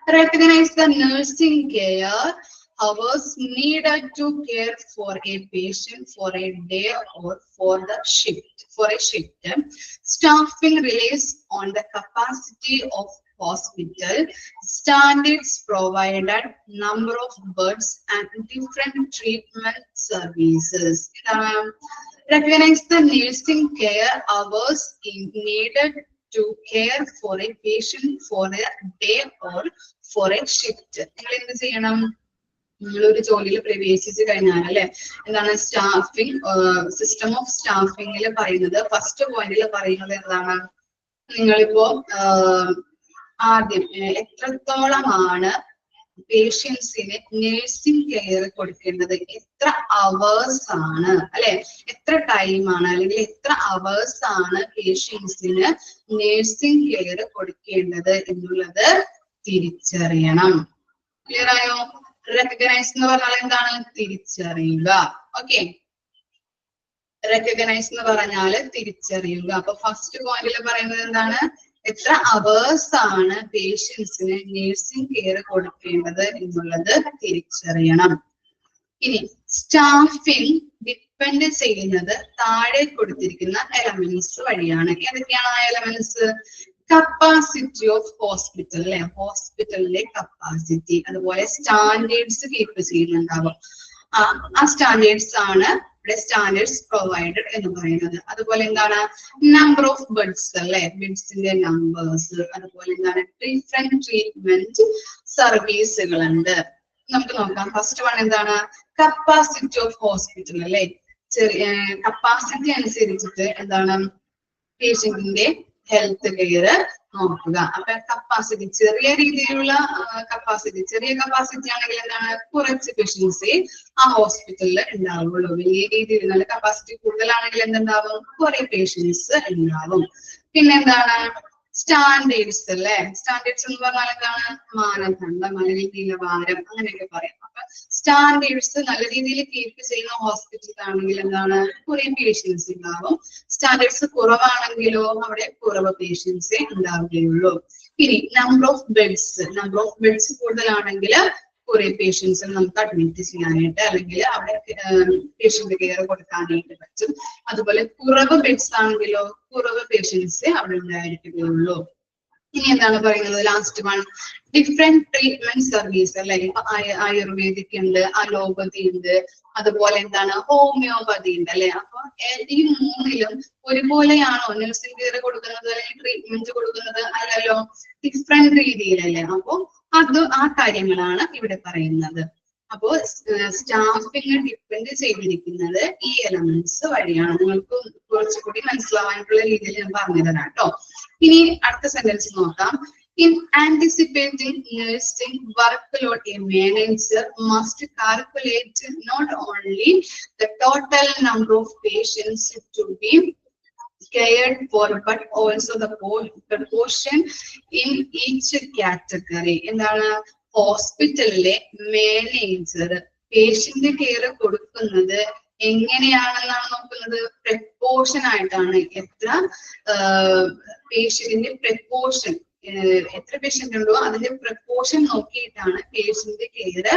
Recognize the nursing care hours needed to care for a patient for a day or for the shift. For a shift, staffing relies on the capacity of hospital, standards provided, number of beds, and different treatment services. Recognize the nursing care hours needed to care for a patient for a day or for a shift. നിങ്ങൾ എന്ത് ചെയ്യണം? നിങ്ങളൊരു ജോലിയിൽ പ്രവേശിച്ചു കഴിഞ്ഞാൽ അല്ലെ, എന്താണ് staffing, system of സ്റ്റാഫിംഗിൽ പറയുന്നത്, ഫസ്റ്റ് പോയിന്റിൽ പറയുന്നത് എന്താണ്? നിങ്ങളിപ്പോ ആദ്യം എത്രത്തോളമാണ് പേഷ്യൻസിന് നേഴ്സിംഗ് കെയർ കൊടുക്കേണ്ടത്, എത്ര അവേഴ്സ് ആണ് അല്ലെ, എത്ര ടൈമാണ് അല്ലെങ്കിൽ എത്ര അവേഴ്സ് ആണ് പേഷ്യൻസിന് നേഴ്സിംഗ് കെയർ കൊടുക്കേണ്ടത് എന്നുള്ളത് തിരിച്ചറിയണം. ക്ലിയർ ആയോ? റെക്കഗ്നൈസ് എന്ന് പറഞ്ഞാൽ എന്താണ്? തിരിച്ചറിയുക. ഓക്കെ, റെക്കഗ്നൈസ് എന്ന് പറഞ്ഞാൽ തിരിച്ചറിയുക. അപ്പൊ ഫസ്റ്റ് പോയിന്റിൽ പറയുന്നത് എന്താണ്? എത്ര അവേഴ്സ് ആണ് പേഷ്യൻസിന് നേഴ്സിംഗ് കെയർ കൊടുക്കേണ്ടത് എന്നുള്ളത് തിരിച്ചറിയണം. ഇനി സ്റ്റാഫിംഗ് ഡിപ്പെൻഡ് ചെയ്യുന്നത് താഴെ കൊടുത്തിരിക്കുന്ന എലമെന്റ്സ് വഴിയാണ്. ഏതൊക്കെയാണ് ആ എലമെന്റ്സ്? കപ്പാസിറ്റി ഓഫ് ഹോസ്പിറ്റൽ അല്ലെ, ഹോസ്പിറ്റലിലെ കപ്പാസിറ്റി, അതുപോലെ സ്റ്റാൻഡേർഡ്സ് കീപ്പ് ചെയ്യുന്നുണ്ടാവും. ആ സ്റ്റാൻഡേർഡ്സ് ആണ് ഇവിടെ സ്റ്റാൻഡേർഡ്സ് പ്രൊവൈഡഡ് എന്ന് പറയുന്നത്. അതുപോലെ എന്താണ്? നമ്പർ ഓഫ് ബെഡ്സ് അല്ലെ, ബെഡ്സിന്റെ നമ്പേഴ്സ്, അതുപോലെ എന്താണ്? ഡിഫറെന്റ് ട്രീറ്റ്മെന്റ് സർവീസുകളുണ്ട്. നമുക്ക് നോക്കാം. ഫസ്റ്റ് വൺ എന്താണ്? കപ്പാസിറ്റി ഓഫ് ഹോസ്പിറ്റൽ അല്ലെ. ചെറിയ കപ്പാസിറ്റി അനുസരിച്ചിട്ട് എന്താണ് പേഷ്യന്റിന്റെ ഹെൽത്ത് കെയർ നോക്കുക. അപ്പൊ കപ്പാസിറ്റി, ചെറിയ രീതിയിലുള്ള കപ്പാസിറ്റി, ചെറിയ കപ്പാസിറ്റി ആണെങ്കിൽ എന്താണ്? കുറച്ച് പേഷ്യൻസേ ആ ഹോസ്പിറ്റലിൽ ഉണ്ടാവുള്ളൂ. വലിയ രീതിയിൽ നല്ല കപ്പാസിറ്റി കൂടുതലാണെങ്കിൽ എന്തുണ്ടാവും? കുറെ പേഷ്യൻസ് ഉണ്ടാവും. പിന്നെന്താണ്? സ്റ്റാൻഡേർഡ്സ് അല്ലെ. സ്റ്റാൻഡേർഡ്സ് എന്ന് പറഞ്ഞാൽ എന്താണ്? മാനദണ്ഡം അല്ലെങ്കിൽ നിലവാരം, അങ്ങനെയൊക്കെ പറയാം. അപ്പൊ സ്റ്റാൻഡേർഡ്സ് നല്ല രീതിയിൽ കീപ്പ് ചെയ്യുന്ന ഹോസ്പിറ്റൽ ആണെങ്കിൽ എന്താണ്? കുറെ പേഷ്യൻസ് ഉണ്ടാവും. സ്റ്റാൻഡേർഡ്സ് കുറവാണെങ്കിലോ അവിടെ കുറവ് പേഷ്യൻസേ ഉണ്ടാവുകയുള്ളൂ. ഇനി നമ്പർ ഓഫ് ബെഡ്സ് കൂടുതലാണെങ്കിൽ കുറെ പേഷ്യൻസ് നമുക്ക് അഡ്മിറ്റ് ചെയ്യാനായിട്ട് അല്ലെങ്കിൽ അവിടെ പേഷ്യന്റ് കെയർ കൊടുക്കാനായിട്ട് പറ്റും. അതുപോലെ കുറവ് ബെഡ്സ് ആണെങ്കിലോ കുറവ് പേഷ്യൻസ് അവിടെ ഉണ്ടായിരിക്കുകയുള്ളൂ. ഇനി എന്താണ് പറയുന്നത്? Last one different treatment service അല്ലെ. ഇപ്പൊ ആയുർവേദിക് ഉണ്ട്, അലോപ്പതി ഉണ്ട്, അതുപോലെ എന്താണ് ഹോമിയോപ്പതി ഉണ്ട് അല്ലെ. അപ്പൊ ഈ മൂന്നിലും ഒരുപോലെയാണോ നഴ്സിംഗ് കെയർ കൊടുക്കുന്നത് അല്ലെങ്കിൽ ട്രീറ്റ്മെന്റ് കൊടുക്കുന്നത്? അല്ലല്ലോ, ഡിഫറെന്റ് രീതിയിലല്ലേ. അപ്പൊ ആ കാര്യങ്ങളാണ് ഇവിടെ പറയുന്നത്. അപ്പോ സ്റ്റാഫിങ് ഡിപ്പെൻഡ് ചെയ്തിരിക്കുന്നത് ഈ എലമെന്റ്സ് വഴിയാണ്. നിങ്ങൾക്ക് കുറച്ചുകൂടി മനസ്സിലാവാനുള്ള രീതിയിൽ ഞാൻ പറഞ്ഞു തരാം കേട്ടോ. ഇനി അടുത്ത സെന്റൻസ് നോക്കാം. In anticipating nursing workload, a manager must calculate not only the total number of patients to be cared for, but also the proportion in each category. എന്താണ്? ഹോസ്പിറ്റലിലെ മാനേജർ പേഷ്യന്റ് കെയർ കൊടുക്കുന്നത് എങ്ങനെയാണെന്നാണ് നോക്കുന്നത്? പ്രപ്പോർഷൻ ആയിട്ടാണ്. എത്ര പേഷ്യന്റിന്റെ proportion, എത്ര patient ഉണ്ടോ അതിന്റെ proportion നോക്കിയിട്ടാണ് പേഷ്യന്റ് കെയർ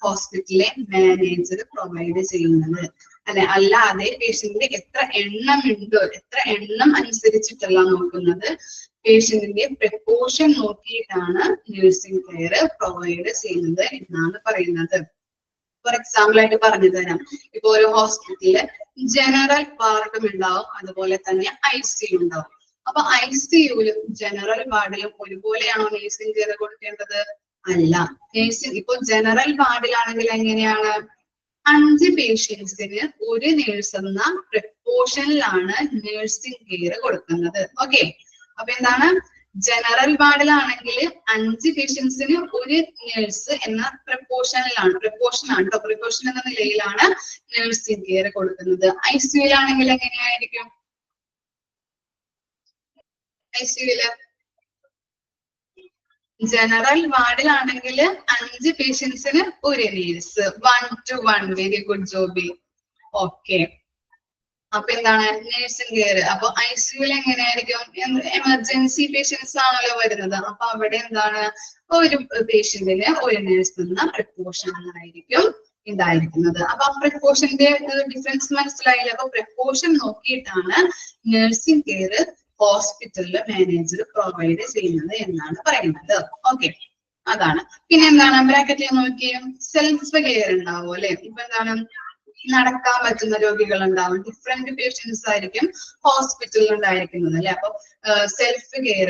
ഹോസ്പിറ്റലിലെ മാനേജർ പ്രൊവൈഡ് ചെയ്യുന്നത് അല്ലെ. അല്ലാതെ പേഷ്യന്റിന്റെ എത്ര എണ്ണം ഉണ്ടോ, എത്ര എണ്ണം അനുസരിച്ചിട്ടല്ല നോക്കുന്നത്. പേഷ്യന്റിന്റെ പ്രപ്പോർഷൻ നോക്കിയിട്ടാണ് നഴ്സിംഗ് കെയർ പ്രൊവൈഡ് ചെയ്യുന്നത് എന്നാണ് പറയുന്നത്. ഫോർ എക്സാമ്പിൾ ആയിട്ട് പറഞ്ഞു തരാം. ഇപ്പൊ ഒരു ഹോസ്പിറ്റലില് ജനറൽ വാർഡും ഉണ്ടാവും, അതുപോലെ തന്നെ ICU ഉണ്ടാവും. അപ്പൊ ICUലും ജനറൽ വാർഡിലും ഒരുപോലെയാണോ നേഴ്സിംഗ് കെയർ കൊടുക്കേണ്ടത്? അല്ല. നേഴ്സിംഗ് ഇപ്പൊ ജനറൽ വാർഡിലാണെങ്കിൽ എങ്ങനെയാണ്? 5 പേഷ്യൻസിന് ഒരു നേഴ്സ് എന്ന പ്രപ്പോർഷനിലാണ് നേഴ്സിംഗ് കെയർ കൊടുക്കുന്നത്. ഓക്കെ, അപ്പൊ എന്താണ്? ജനറൽ വാർഡിലാണെങ്കിൽ 5 പേഷ്യൻസിന് ഒരു നേഴ്സ് എന്ന പ്രപ്പോർഷനിലാണ്, പ്രപ്പോർഷൻ എന്ന നിലയിലാണ് നേഴ്സിംഗ് കെയർ കൊടുക്കുന്നത്. ICUലാണെങ്കിൽ എങ്ങനെയായിരിക്കും? ICUല് ജനറൽ വാർഡിലാണെങ്കിൽ 5 പേഷ്യൻസിന് ഒരു nurse, 1 to 1. Very good Joby. Okay, അപ്പൊ എന്താണ് നേഴ്സിംഗ് കെയർ? അപ്പൊ ICUല് എങ്ങനെയായിരിക്കും? എമർജൻസി പേഷ്യൻസ് ആണല്ലോ വരുന്നത്. അപ്പൊ അവിടെ എന്താണ്? ഒരു പേഷ്യന്റിന് ഒരു നേഴ്സ് എന്ന പ്രപ്പോർഷനിലായിരിക്കും ഇതായിരിക്കുന്നത്. അപ്പൊ ആ പ്രപ്പോർഷന്റെ ഡിഫറൻസ് മനസ്സിലായില്ല. അപ്പൊ പ്രപ്പോർഷൻ നോക്കിയിട്ടാണ് നഴ്സിംഗ് കെയർ ഹോസ്പിറ്റലില് മാനേജർ പ്രൊവൈഡ് ചെയ്യുന്നത് എന്നാണ് പറയുന്നത്. ഓക്കെ, അതാണ്. പിന്നെ എന്താണ് ബ്രാക്കറ്റിൽ നോക്കിയും സെൽഫ് കെയർ ഉണ്ടാവും അല്ലെ. ഇപ്പൊ എന്താണ്? നടക്കാൻ പറ്റുന്ന രോഗികൾ ഉണ്ടാവും. ഡിഫറെന്റ് പേഷ്യൻസ് ആയിരിക്കും ഹോസ്പിറ്റലിൽ ഉണ്ടായിരിക്കുന്നത് അല്ലെ. അപ്പൊ സെൽഫ് കെയർ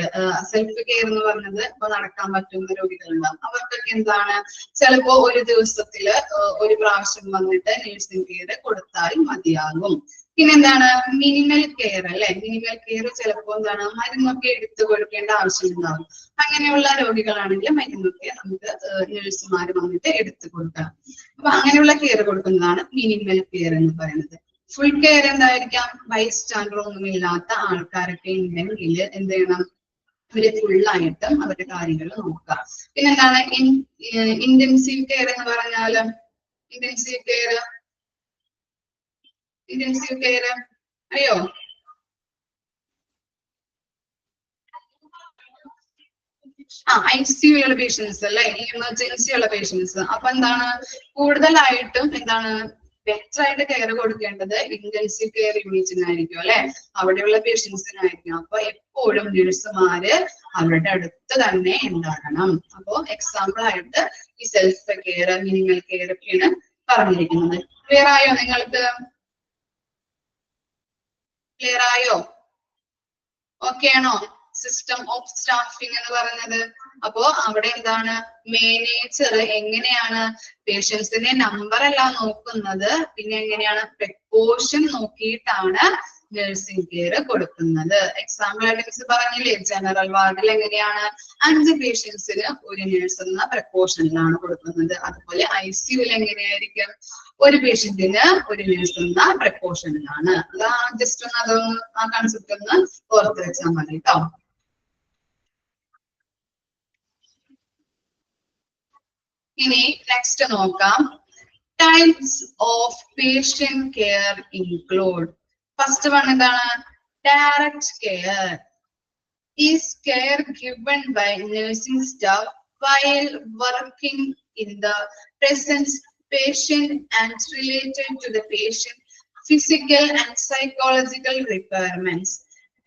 എന്ന് പറഞ്ഞത് ഇപ്പൊ നടക്കാൻ പറ്റുന്ന രോഗികൾ ഉണ്ടാവും. അവർക്കൊക്കെ എന്താണ്? ചിലപ്പോ ഒരു ദിവസത്തില് ഒരു പ്രാവശ്യം വന്നിട്ട് നേഴ്സിംഗ് കെയർ കൊടുത്താൽ മതിയാകും. പിന്നെ എന്താണ്? മിനിമൽ കെയർ അല്ലെ. മിനിമൽ കെയർ ചിലപ്പോ എന്താണ്? മരുന്നൊക്കെ എടുത്തു കൊടുക്കേണ്ട ആവശ്യമുണ്ടാവും. അങ്ങനെയുള്ള രോഗികളാണെങ്കിൽ മരുന്നൊക്കെ നമുക്ക് നഴ്സുമാർ വന്നിട്ട് എടുത്തു കൊടുക്കണം. അപ്പൊ അങ്ങനെയുള്ള കെയർ കൊടുക്കുന്നതാണ് മിനിമൽ കെയർ എന്ന് പറയുന്നത്. ഫുൾ കെയർ എന്തായിരിക്കാം? ബൈസ്റ്റാൻഡർ ഒന്നും ഇല്ലാത്ത ആൾക്കാരൊക്കെ ഉണ്ടെങ്കിൽ എന്ത് ചെയ്യണം? ഇവര് ഫുള്ളായിട്ടും അവരുടെ കാര്യങ്ങൾ നോക്കുക. പിന്നെ എന്താണ്? ഇന്റൻസീവ് കെയർ എന്ന് പറഞ്ഞാല് ഇന്റൻസീവ് കെയർ അറിയോ? ICUലുള്ള പേഷ്യൻസ് അല്ലെ, എമർജൻസി ഉള്ള പേഷ്യൻസ്. അപ്പൊ എന്താണ്? കൂടുതലായിട്ടും എന്താണ്? ബെറ്റർ ആയിട്ട് കെയർ കൊടുക്കേണ്ടത് ഇന്റൻസീവ് കെയർ യൂണിറ്റിനായിരിക്കും അല്ലെ. അവിടെയുള്ള പേഷ്യൻസിനായിരിക്കും. അപ്പൊ എപ്പോഴും നഴ്സുമാര് അവരുടെ അടുത്ത് തന്നെ ഉണ്ടാകണം. അപ്പോ എക്സാമ്പിൾ ആയിട്ട് ഈ സെൽഫ് കെയർ, മിനിമൽ കെയർ ഒക്കെയാണ് പറഞ്ഞിരിക്കുന്നത്. ക്ലിയർ ആയോ നിങ്ങൾക്ക്? ക്ലിയർ ആയോ? ഓക്കെ ആണോ? സിസ്റ്റം ഓഫ് സ്റ്റാഫിംഗ് എന്ന് പറയുന്നത്. അപ്പോ അവിടെ എന്താണ്? മാനേജർ എങ്ങനെയാണ് പേഷ്യൻസിന്റെ നമ്പർ അല്ല നോക്കുന്നത്, പിന്നെ എങ്ങനെയാണ്? പ്രപ്പോർഷൻ നോക്കിയിട്ടാണ് നഴ്സിംഗ് കെയർ കൊടുക്കുന്നത്. എക്സാമ്പിൾ ആയിട്ട് മിസ് പറഞ്ഞില്ലേ, ജനറൽ വാർഡിൽ എങ്ങനെയാണ്? 5 പേഷ്യൻസിന് ഒരു നഴ്സ് എന്ന പ്രപ്പോർഷനിലാണ് കൊടുക്കുന്നത്. അതുപോലെ ICUൽ എങ്ങനെയായിരിക്കും? ഒരു പേഷ്യന്റിന് ഒരു നഴ്സ് എന്ന പ്രപ്പോർഷനിലാണ്. അത് ജസ്റ്റ് ഒന്ന് അതൊന്ന് ആ കൺസെപ്റ്റ് ഒന്ന് ഓർത്ത് വെച്ചാൽ മതി കേട്ടോ. ഇനി നെക്സ്റ്റ് നോക്കാം. Types of patient care include. First one എന്താണ്? Direct care is care given by nursing staff while working in the presence patient and related to the patient physical and psychological requirements.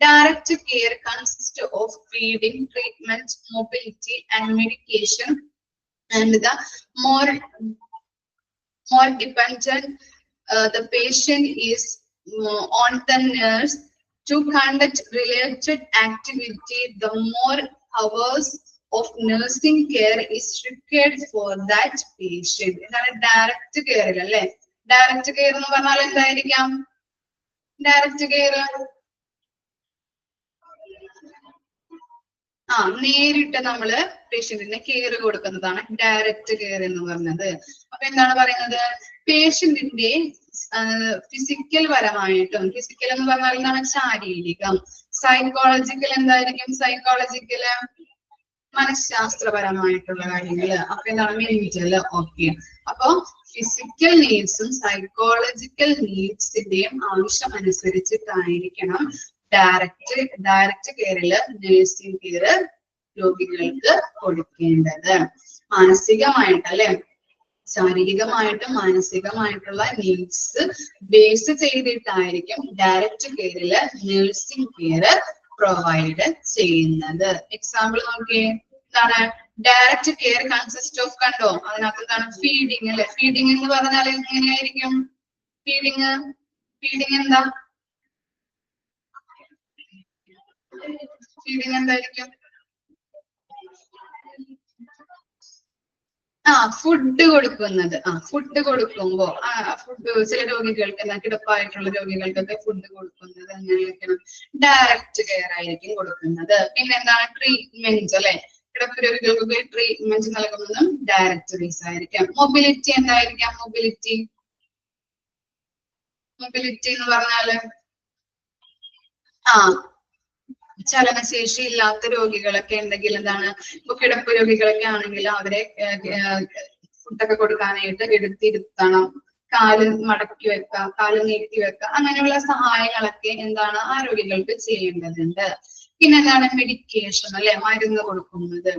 Direct care consists of feeding, treatment, mobility, and medication, and the more dependent the patient is on the nurse to conduct related activity, the more hours of nursing care is required for that patient. ഇതാണ് direct care അല്ലെ. Direct care എന്ന് പറഞ്ഞാൽ എന്തായിരിക്കാം? Direct care നേരിട്ട് നമ്മള് പേഷ്യന്റിന് care കൊടുക്കുന്നതാണ് direct care എന്ന് പറയുന്നത്. അപ്പൊ എന്താണ് പറയുന്നത്? പേഷ്യന്റിന്റെ ഫിസിക്കൽ പരമായിട്ടും, ഫിസിക്കൽ എന്ന് പറഞ്ഞാൽ എന്താണ്? ശാരീരികം. സൈക്കോളജിക്കൽ എന്തായിരിക്കും? സൈക്കോളജിക്കല് മനഃശാസ്ത്രപരമായിട്ടുള്ള കാര്യങ്ങള്. അപ്പൊ എന്താണ്? മെന്റൽ. ഓക്കെ, അപ്പൊ ഫിസിക്കൽ നീഡ്സും സൈക്കോളജിക്കൽ നീഡ്സിന്റെയും ആവശ്യം അനുസരിച്ചിട്ടായിരിക്കണം ഡയറക്റ്റ് കെയറില് നഴ്സിംഗ് കെയർ രോഗികൾക്ക് കൊടുക്കേണ്ടത്. മാനസികമായിട്ട് അല്ലെ, ശാരീരികമായിട്ടും മാനസികമായിട്ടുള്ള നീഡ്സ് ബേസ് ചെയ്തിട്ടായിരിക്കും ഡയറക്റ്റ് കെയറില് നഴ്സിംഗ് കെയർ പ്രൊവൈഡ് ചെയ്യുന്നത്. എക്സാമ്പിൾ നോക്കിയേ, എന്താണ്? ഡയറക്റ്റ് കെയർ കൺസിസ്റ്റ് ഓഫ്, കണ്ടോ അതിനകത്ത് എന്താണ്? ഫീഡിങ് അല്ലെ. ഫീഡിങ് എന്ന് പറഞ്ഞാൽ എങ്ങനെയായിരിക്കും? ഫീഡിങ് എന്താ? ഫീഡിങ് എന്തായിരിക്കും? ഫുഡ് കൊടുക്കുന്നത്. ഫുഡ് കൊടുക്കുമ്പോ ഫുഡ് ചില രോഗികൾക്ക് കിടപ്പായിട്ടുള്ള രോഗികൾക്കൊക്കെ ഫുഡ് കൊടുക്കുന്നത് എങ്ങനെയായിരിക്കണം? ഡയറക്റ്റ് കെയർ ആയിരിക്കും കൊടുക്കുന്നത്. പിന്നെ എന്താണ്? ട്രീറ്റ്മെന്റ് അല്ലെ, കിടപ്പ് രോഗികൾക്കൊക്കെ ട്രീറ്റ്മെന്റ് നൽകുന്നതും ഡയറക്റ്റ് ബേസ് ആയിരിക്കാം. മൊബിലിറ്റി എന്തായിരിക്കാം? മൊബിലിറ്റി എന്ന് പറഞ്ഞാല് ചലനശേഷി ഇല്ലാത്ത രോഗികളൊക്കെ ഉണ്ടെങ്കിൽ എന്താണ്, ഇപ്പൊ കിടപ്പ് രോഗികളൊക്കെ ആണെങ്കിൽ അവരെ ഫുഡൊക്കെ കൊടുക്കാനായിട്ട് എടുത്തിരുത്തണം, കാല് മടക്കി വെക്കാം, കാല് നീട്ടി വെക്കാം, അങ്ങനെയുള്ള സഹായങ്ങളൊക്കെ എന്താണ് ആ രോഗികൾക്ക് ചെയ്യേണ്ടതുണ്ട്. പിന്നെ എന്താണ്? മെഡിക്കേഷൻ അല്ലെ, മരുന്ന് കൊടുക്കുന്നത്.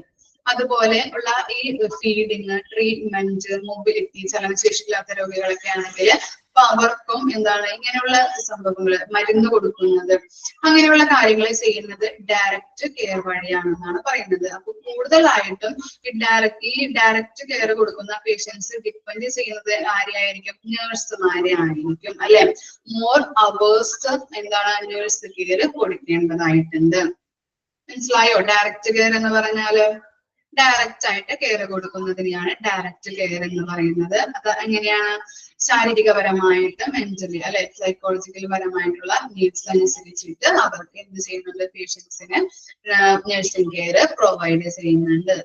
അതുപോലെ ഉള്ള ഈ ഫീഡിങ്, ട്രീറ്റ്മെന്റ്, മൊബിലിറ്റി, ചലനശേഷിയില്ലാത്ത രോഗികളൊക്കെ ആണെങ്കിൽ അപ്പൊ അവർക്കും എന്താണ് ഇങ്ങനെയുള്ള സംഭവങ്ങള്, മരുന്ന് കൊടുക്കുന്നത്, അങ്ങനെയുള്ള കാര്യങ്ങൾ ചെയ്യുന്നത് ഡയറക്റ്റ് കെയർ വഴിയാണെന്നാണ് പറയുന്നത്. അപ്പൊ കൂടുതലായിട്ടും ഈ ഡയറക്റ്റ് കെയർ കൊടുക്കുന്ന പേഷ്യൻസ് ഡിപ്പെൻഡ് ചെയ്യുന്നത് ആരെയായിരിക്കും? നേഴ്സുമാരെ ആയിരിക്കും അല്ലെ. മോർ അവേഴ്സ് എന്താണ് നേഴ്സ് കെയർ കൊടുക്കേണ്ടതായിട്ടുണ്ട്. മനസ്സിലായോ? ഡയറക്റ്റ് കെയർ എന്ന് പറഞ്ഞാല് ഡയറക്റ്റ് ആയിട്ട് കെയർ കൊടുക്കുന്നതിനെയാണ് ഡയറക്റ്റ് കെയർ എന്ന് പറയുന്നത്. അത് എങ്ങനെയാണ്? ശാരീരികപരമായിട്ട്, മെന്റലി അല്ലെ, സൈക്കോളജിക്കൽ പരമായിട്ടുള്ള നീഡ്സ് അനുസരിച്ചിട്ട് അവർക്ക് എന്ത് ചെയ്യുന്നുണ്ട്? പേഷ്യൻസിന് നഴ്സിംഗ് കെയർ പ്രൊവൈഡ് ചെയ്യുന്നുണ്ട്.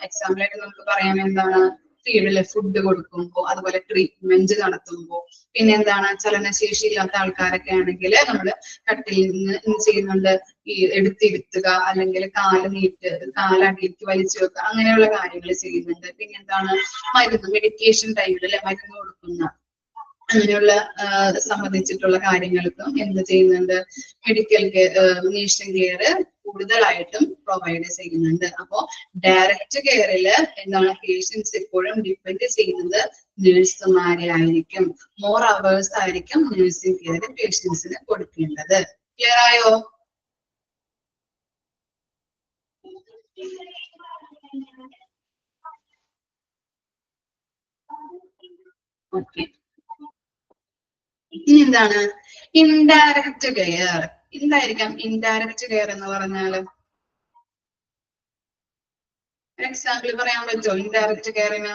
എക്സാമ്പിൾ ആയിട്ട് നമുക്ക് പറയാം എന്താണ്? ഫീഡില് ഫുഡ് കൊടുക്കുമ്പോൾ, അതുപോലെ ട്രീറ്റ്മെന്റ് നടത്തുമ്പോൾ, പിന്നെ എന്താണ്? ചലനശേഷി ഇല്ലാത്ത ആൾക്കാരൊക്കെ ആണെങ്കിൽ നമ്മൾ കട്ടിൽ നിന്ന് എന്ത് ചെയ്യുന്നുണ്ട്? ഈ എടുത്തിരുത്തുക, അല്ലെങ്കിൽ കാലടിയിലേക്ക് വലിച്ചു വെക്കുക, അങ്ങനെയുള്ള കാര്യങ്ങൾ ചെയ്യുന്നുണ്ട്. പിന്നെ എന്താണ്? മരുന്ന്, മെഡിക്കേഷൻ ടൈമിൽ അല്ലെ, മരുന്ന് കൊടുക്കുന്ന അങ്ങനെയുള്ള സംബന്ധിച്ചിട്ടുള്ള കാര്യങ്ങൾക്കും എന്ത് ചെയ്യുന്നുണ്ട്? മെഡിക്കൽ കെയർ, നേഴ്സിംഗ് കെയർ കൂടുതലായിട്ടും പ്രൊവൈഡ് ചെയ്യുന്നുണ്ട്. അപ്പോ ഡയറക്റ്റ് കെയറിൽ എന്താണ്? പേഷ്യൻസ് എപ്പോഴും ഡിപ്പെൻഡ് ചെയ്യുന്നത് നഴ്സുമാരെ ആയിരിക്കും. മോർ അവേഴ്സ് ആയിരിക്കും നഴ്സിംഗ് കെയർ പേഷ്യൻസിന് കൊടുക്കേണ്ടത്. ക്ലിയർ ആയോ? ഓക്കെ. ഇനി എന്താണ്? Indirect care. എന്തായിരിക്കാം ഇൻഡയറക്റ്റ് കെയർ എന്ന് പറഞ്ഞാല്? എക്സാമ്പിൾ പറയാൻ പറ്റുമോ ഇൻഡയറക്റ്റ് കെയറിന്?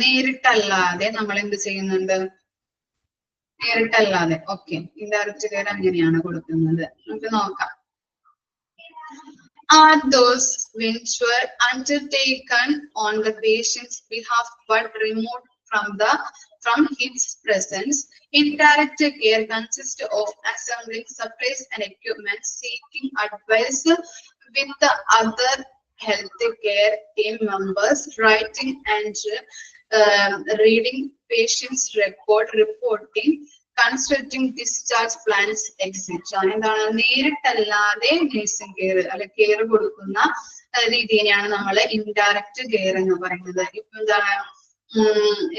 നേരിട്ടല്ലാതെ നമ്മൾ എന്ത് ചെയ്യുന്നുണ്ട്? നേരിട്ടല്ലാതെ. ഓക്കെ, ഇൻഡയറക്റ്റ് കെയർ അങ്ങനെയാണ് കൊടുക്കുന്നത്. നമുക്ക് നോക്കാം. Are those which were undertaken on the patient's behalf but removed from his presence? Indirect care consists of assembling supplies and equipment, seeking advice with the other healthcare team members, writing and reading patient's reporting, consulting discharge plans etcetera. എന്താണ്? നേരിട്ടല്ലാതെ nursing care അല്ലെ care കൊടുക്കുന്ന രീതിയെയാണ് നമ്മൾ indirect care എന്ന് പറയുന്നത്. ഇപ്പൊ എന്താണ്?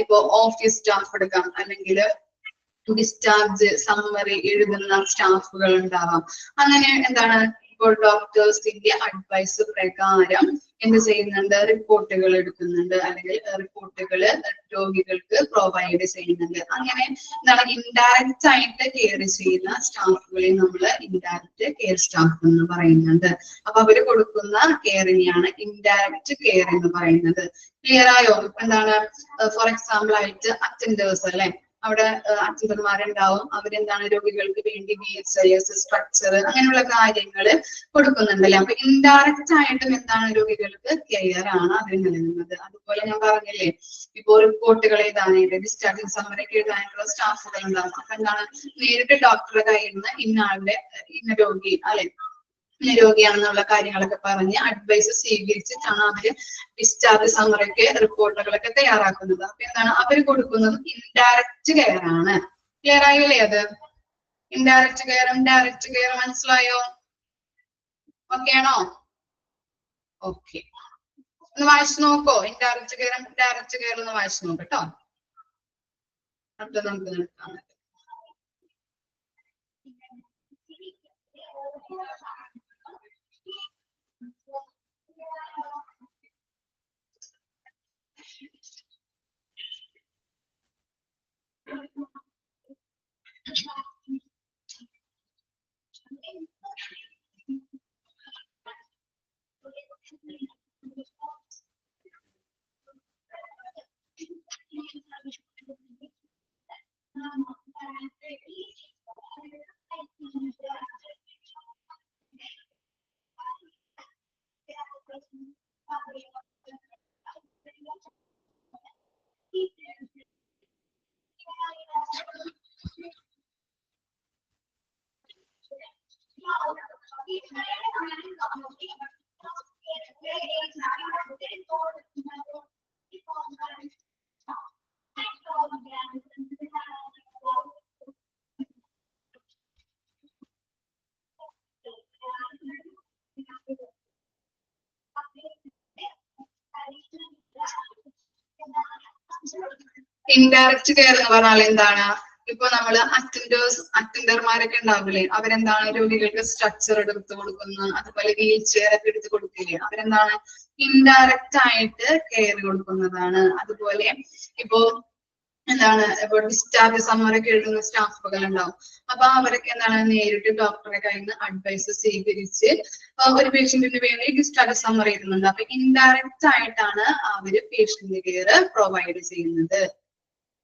ഇപ്പൊ ഓഫീസ് സ്റ്റാഫ് എടുക്കാം, അല്ലെങ്കിൽ ഡിസ്ചാർജ് സമ്മറി എഴുതുന്ന സ്റ്റാഫുകൾ ഉണ്ടാവാം. അങ്ങനെ എന്താണ്? ഇപ്പോൾ ഡോക്ടേഴ്സിന്റെ അഡ്വൈസ് പ്രകാരം എന്ത് ചെയ്യുന്നുണ്ട്? റിപ്പോർട്ടുകൾ എടുക്കുന്നുണ്ട്, അല്ലെങ്കിൽ റിപ്പോർട്ടുകൾ രോഗികൾക്ക് പ്രൊവൈഡ് ചെയ്യുന്നുണ്ട്. അങ്ങനെ എന്താണ്? ഇൻഡയറക്റ്റ് ആയിട്ട് കെയർ ചെയ്യുന്ന സ്റ്റാഫുകളെ നമ്മൾ ഇൻഡയറക്റ്റ് കെയർ സ്റ്റാഫ് എന്ന് പറയുന്നുണ്ട്. അപ്പൊ അവര് കൊടുക്കുന്ന കെയറിനെയാണ് ഇൻഡയറക്റ്റ് കെയർ എന്ന് പറയുന്നത്. ക്ലിയർ ആയോ? എന്താണ്? ഫോർ എക്സാമ്പിൾ ആയിട്ട് അറ്റൻഡേഴ്സ് അല്ലെ, അവിടെ അറ്റൻഡർമാരുണ്ടാവും, അവരെന്താണ് രോഗികൾക്ക് വേണ്ടി VHIS സ്ട്രക്ചർ അങ്ങനെയുള്ള കാര്യങ്ങൾ കൊടുക്കുന്നുണ്ടല്ലേ. അപ്പൊ ഇൻഡയറക്റ്റ് ആയിട്ടും എന്താണ്? രോഗികൾക്ക് കെയർ ആണ് അവർ നൽകുന്നത്. അതുപോലെ ഞാൻ പറഞ്ഞില്ലേ, ഇപ്പോ റിപ്പോർട്ടുകൾ എഴുതാനായിട്ട്, ഡിസ്ചാർജിങ് സമ്മറി എഴുതാനായിട്ടുള്ള സ്റ്റാഫുകൾ ഉണ്ടാവും. അപ്പൊ എന്താണ്? നേരിട്ട് ഡോക്ടറുടെ കയ്യിൽ നിന്ന് ഇന്ന രോഗി അല്ലെ, രോഗിയാണെന്നുള്ള കാര്യങ്ങളൊക്കെ പറഞ്ഞ് അഡ്വൈസ് സ്വീകരിച്ചിട്ടാണ് അവര് ഡിസ്ചാർജ് സമ്മറിക്ക് റിപ്പോർട്ടുകളൊക്കെ തയ്യാറാക്കുന്നത്. അപ്പൊ എന്താണ്? അവര് കൊടുക്കുന്നത് ഇൻഡയറക്റ്റ് കെയർ ആണ്. ക്ലിയർ ആയില്ലേ? അത് ഇൻഡയറക്റ്റ് കെയറും ഡയറക്റ്റ് കെയറും മനസ്സിലായോ? ഓക്കെ ആണോ? ഓക്കെ, ഒന്ന് വായിച്ചു നോക്കോ? ഇൻഡയറക്റ്റ് കെയറും ഡയറക്റ്റ് കെയറും ഒന്ന് വായിച്ചു നോക്കട്ടോ. അടുത്ത നമുക്ക് നോക്കാം. ഇൻഡയറക്റ്റ് കെയർ എന്ന് പറഞ്ഞാൽ എന്താണ്? ഇപ്പൊ നമ്മള് അറ്റൻഡർമാരൊക്കെ ഉണ്ടാവില്ലേ, അവരെന്താണ് രോഗികൾക്ക് സ്ട്രക്ചർ എടുത്ത് കൊടുക്കുന്നു, അതുപോലെ വീൽ ചെയർ ഒക്കെ എടുത്ത് കൊടുക്കില്ലേ, അവരെന്താണ് ഇൻഡയറക്റ്റ് ആയിട്ട് കെയർ കൊടുക്കുന്നതാണ്. അതുപോലെ ഇപ്പോ എന്താണ് ഇപ്പൊ ഡിസ്ചാർജ് സമ്മറൊക്കെ എഴുതുന്ന സ്റ്റാഫുകൾ ഉണ്ടാവും. അപ്പൊ അവരൊക്കെ എന്താണ് നേരിട്ട് ഡോക്ടറെ കയ്യിൽ നിന്ന് അഡ്വൈസ് സ്വീകരിച്ച് ഒരു പേഷ്യന്റിന് വേണ്ടി ഡിസ്ചാർജ് സമ്മർ എഴുതുന്നുണ്ട്. അപ്പൊ ഇൻഡയറക്റ്റ് ആയിട്ടാണ് അവര് പേഷ്യന്റ് കെയർ പ്രൊവൈഡ് ചെയ്യുന്നത്.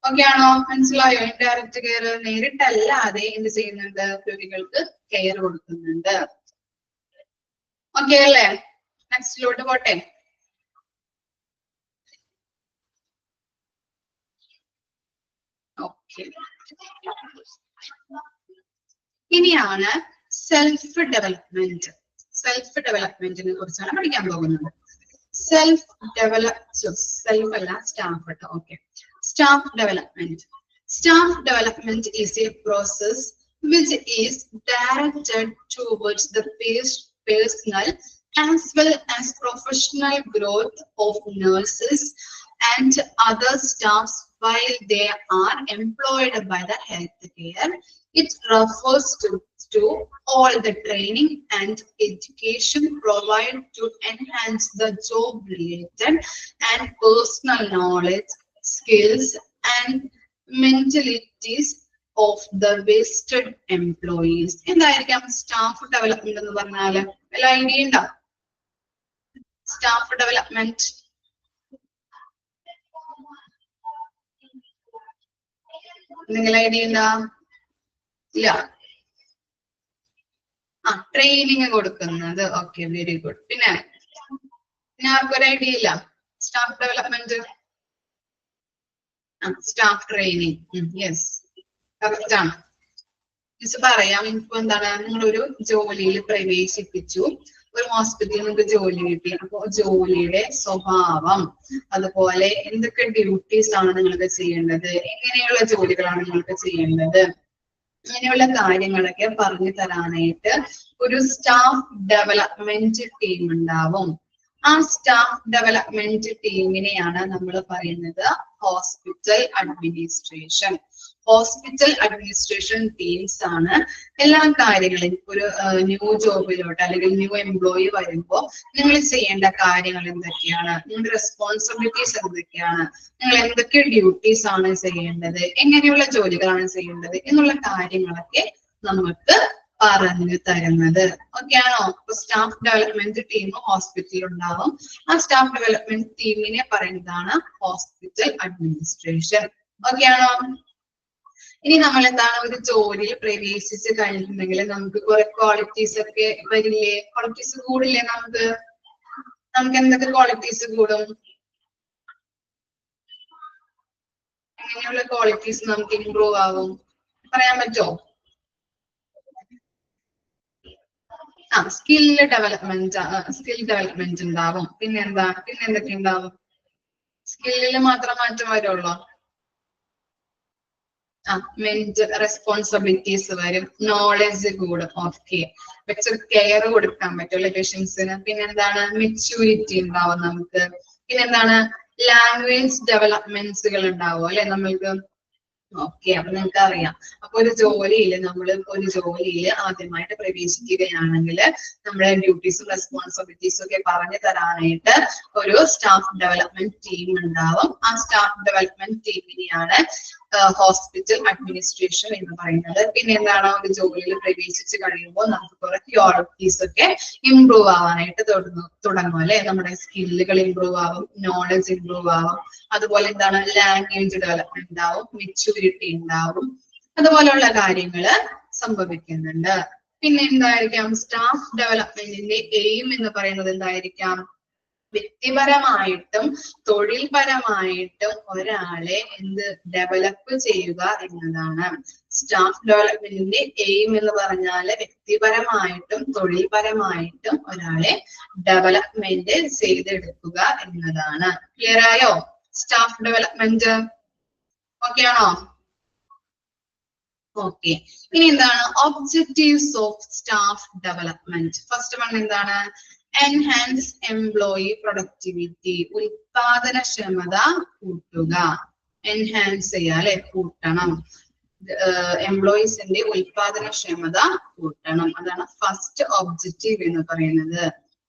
ഓക്കെ ആണോ? മനസ്സിലായോ? ഇൻഡയറക്റ്റ് കെയർ നേരിട്ടല്ലാതെ എന്ത് ചെയ്യുന്നുണ്ട്? രോഗികൾക്ക് കെയർ കൊടുക്കുന്നുണ്ട്. ഓക്കെ അല്ലേ? നെക്സ്റ്റിലോട്ട് പോട്ടെ. ഓക്കെ, ഇനിയാണ് സെൽഫ് ഡെവലപ്മെന്റ്. സെൽഫ് ഡെവലപ്മെന്റിനെ കുറിച്ചാണ് പഠിക്കാൻ പോകുന്നത്. സെൽഫ് അല്ല സ്റ്റാഫ് കേട്ടോ. Okay, staff development. Staff development is a process which is directed towards the personal as well as professional growth of nurses and other staffs while they are employed by the healthcare. It refers to all the training and education provided to enhance the job-related and personal knowledge, skills, and mentalities of the vested employees. എന്തായിരിക്കാം staff development എന്ന് പറഞ്ഞാല്? വല്ല idea ഉണ്ടോ? Staff development എന്തെങ്കിലും idea ഉണ്ടോ? ഇല്ല. Training കൊടുക്കുന്നത്. Okay, very good. പിന്നെ ആർക്കൊരു ഐഡിയ ഇല്ല? Staff development, staff training. Yes, correct ആണ്. മിസ് പറയാം. ഇപ്പൊ എന്താണ്, നിങ്ങളൊരു ജോലിയിൽ പ്രവേശിപ്പിച്ചു, ഒരു ഹോസ്പിറ്റലിൽ നിങ്ങൾക്ക് ജോലി കിട്ടി. അപ്പൊ ജോലിയുടെ സ്വഭാവം, അതുപോലെ എന്തൊക്കെ ഡ്യൂട്ടീസ് ആണ് നിങ്ങൾക്ക് ചെയ്യേണ്ടത്, എങ്ങനെയുള്ള ജോലികളാണ് നിങ്ങൾക്ക് ചെയ്യേണ്ടത്, അങ്ങനെയുള്ള കാര്യങ്ങളൊക്കെ പറഞ്ഞു തരാനായിട്ട് ഒരു സ്റ്റാഫ് ഡെവലപ്മെന്റ് ടീം ഉണ്ടാവും. ആ സ്റ്റാഫ് ഡെവലപ്മെന്റ് ടീമിനെയാണ് നമ്മൾ പറയുന്നത് hospital administration. Hospital administration teams ആണ് എല്ലാ കാര്യങ്ങളും. ഒരു ന്യൂ ജോബിലോട്ട് അല്ലെങ്കിൽ ന്യൂ എംപ്ലോയി വരുമ്പോൾ നിങ്ങൾ ചെയ്യേണ്ട കാര്യങ്ങൾ എന്തൊക്കെയാണ്, നിങ്ങളുടെ റെസ്പോൺസിബിലിറ്റീസ് എന്തൊക്കെയാണ്, നിങ്ങൾ എന്തൊക്കെ ഡ്യൂട്ടീസ് ആണ് ചെയ്യേണ്ടത്, എങ്ങനെയുള്ള ജോലികളാണ് ചെയ്യേണ്ടത് എന്നുള്ള കാര്യങ്ങളൊക്കെ നമുക്ക് പറഞ്ഞു തരുന്നത്. ഓക്കെ ആണോ? സ്റ്റാഫ് ഡെവലപ്മെന്റ് ടീം ഹോസ്പിറ്റലിൽ ഉണ്ടാവും. ആ സ്റ്റാഫ് ഡെവലപ്മെന്റ് ടീമിനെ പറയുന്നതാണ് ഹോസ്പിറ്റൽ അഡ്മിനിസ്ട്രേഷൻ. ഓക്കെ ആണോ? ഇനി നമ്മൾ എന്താണ്, ഒരു ജോലിയിൽ പ്രവേശിച്ച് കഴിഞ്ഞിട്ടുണ്ടെങ്കിൽ നമുക്ക് കുറെ ക്വാളിറ്റീസ് ഒക്കെ വരില്ലേ? ക്വാളിറ്റീസ് കൂടില്ലേ? നമുക്ക് എന്തൊക്കെ ക്വാളിറ്റീസ് കൂടും? എങ്ങനെയുള്ള ക്വാളിറ്റീസ് നമുക്ക് ഇംപ്രൂവ് ആവും? പറയാൻ പറ്റുമോ? സ്കിൽ ഡെവലപ്മെന്റ് ഉണ്ടാവും. പിന്നെ എന്തൊക്കെ ഉണ്ടാവും? സ്കില്ലിൽ മാത്രം മാറ്റം വരുള്ളൂ? റെസ്പോൺസിബിലിറ്റീസ് വരും, നോളജ് കൂടും. ഓക്കെ, ബെറ്റർ കെയർ കൊടുക്കാൻ പറ്റുമല്ലോ പേഷ്യൻസിന്. പിന്നെന്താണ്, മെച്യൂരിറ്റി ഉണ്ടാവും നമുക്ക്. പിന്നെന്താണ്, ലാംഗ്വേജ് ഡെവലപ്മെന്റ്സുകൾ ഉണ്ടാവും അല്ലെ നമ്മൾക്ക്. ഓക്കെ, അപ്പൊ നിങ്ങൾക്ക് അറിയാം. അപ്പൊ ഒരു ജോലിയിൽ ആദ്യമായിട്ട് പ്രവേശിക്കുകയാണെങ്കിൽ നമ്മുടെ ഡ്യൂട്ടീസും റെസ്പോൺസിബിലിറ്റീസും ഒക്കെ പറഞ്ഞു തരാനായിട്ട് ഒരു സ്റ്റാഫ് ഡെവലപ്മെന്റ് ടീം ഉണ്ടാവും. ആ സ്റ്റാഫ് ഡെവലപ്മെന്റ് ടീമിനെയാണ് ഹോസ്പിറ്റൽ അഡ്മിനിസ്ട്രേഷൻ എന്ന് പറയുന്നത്. പിന്നെ എന്താണ്, ഒരു ജോലിയിൽ പ്രവേശിച്ച് കഴിയുമ്പോൾ നമുക്ക് കുറെ ക്വാളിറ്റീസ് ഒക്കെ ഇംപ്രൂവ് ആവാനായിട്ട് തുടങ്ങും അല്ലെ. നമ്മുടെ സ്കില്ലുകൾ ഇംപ്രൂവ് ആവും, നോളജ് ഇംപ്രൂവ് ആവും, അതുപോലെ എന്താണ്, ലാംഗ്വേജ് ഡെവലപ്മെന്റ് ഉണ്ടാവും, മെച്യൂരിറ്റി ഉണ്ടാവും, അതുപോലെയുള്ള കാര്യങ്ങള് സംഭവിക്കുന്നുണ്ട്. പിന്നെ എന്തായിരിക്കാം, സ്റ്റാഫ് ഡെവലപ്മെന്റിന്റെ എയിം എന്ന് പറയുന്നത് എന്തായിരിക്കാം? വ്യക്തിപരമായിട്ടും തൊഴിൽപരമായിട്ടും ഒരാളെ ഡെവലപ്പ് ചെയ്യുക എന്നതാണ്. സ്റ്റാഫ് ഡെവലപ്മെന്റിന്റെ എയിം എന്ന് പറഞ്ഞാല് വ്യക്തിപരമായിട്ടും തൊഴിൽപരമായിട്ടും ഒരാളെ ഡെവലപ്മെന്റ് ചെയ്തെടുക്കുക എന്നതാണ്. ക്ലിയർ ആയോ? സ്റ്റാഫ് ഡെവലപ്മെന്റ് ഓക്കെ ആണോ? ഓക്കെ, ഇനി എന്താണ് objectives of staff development? First one എന്താണ്? എൻഹാൻസ് എംപ്ലോയി പ്രൊഡക്ടിവിറ്റി, ഉൽപാദനക്ഷമത കൂട്ടുക. എൻഹാൻസ് ചെയ്യുക അല്ലെ, കൂട്ടണം. എംപ്ലോയീസിന്റെ ഉൽപാദനക്ഷമത കൂട്ടണം. അതാണ് ഫസ്റ്റ് ഒബ്ജക്റ്റീവ് എന്ന് പറയുന്നത്.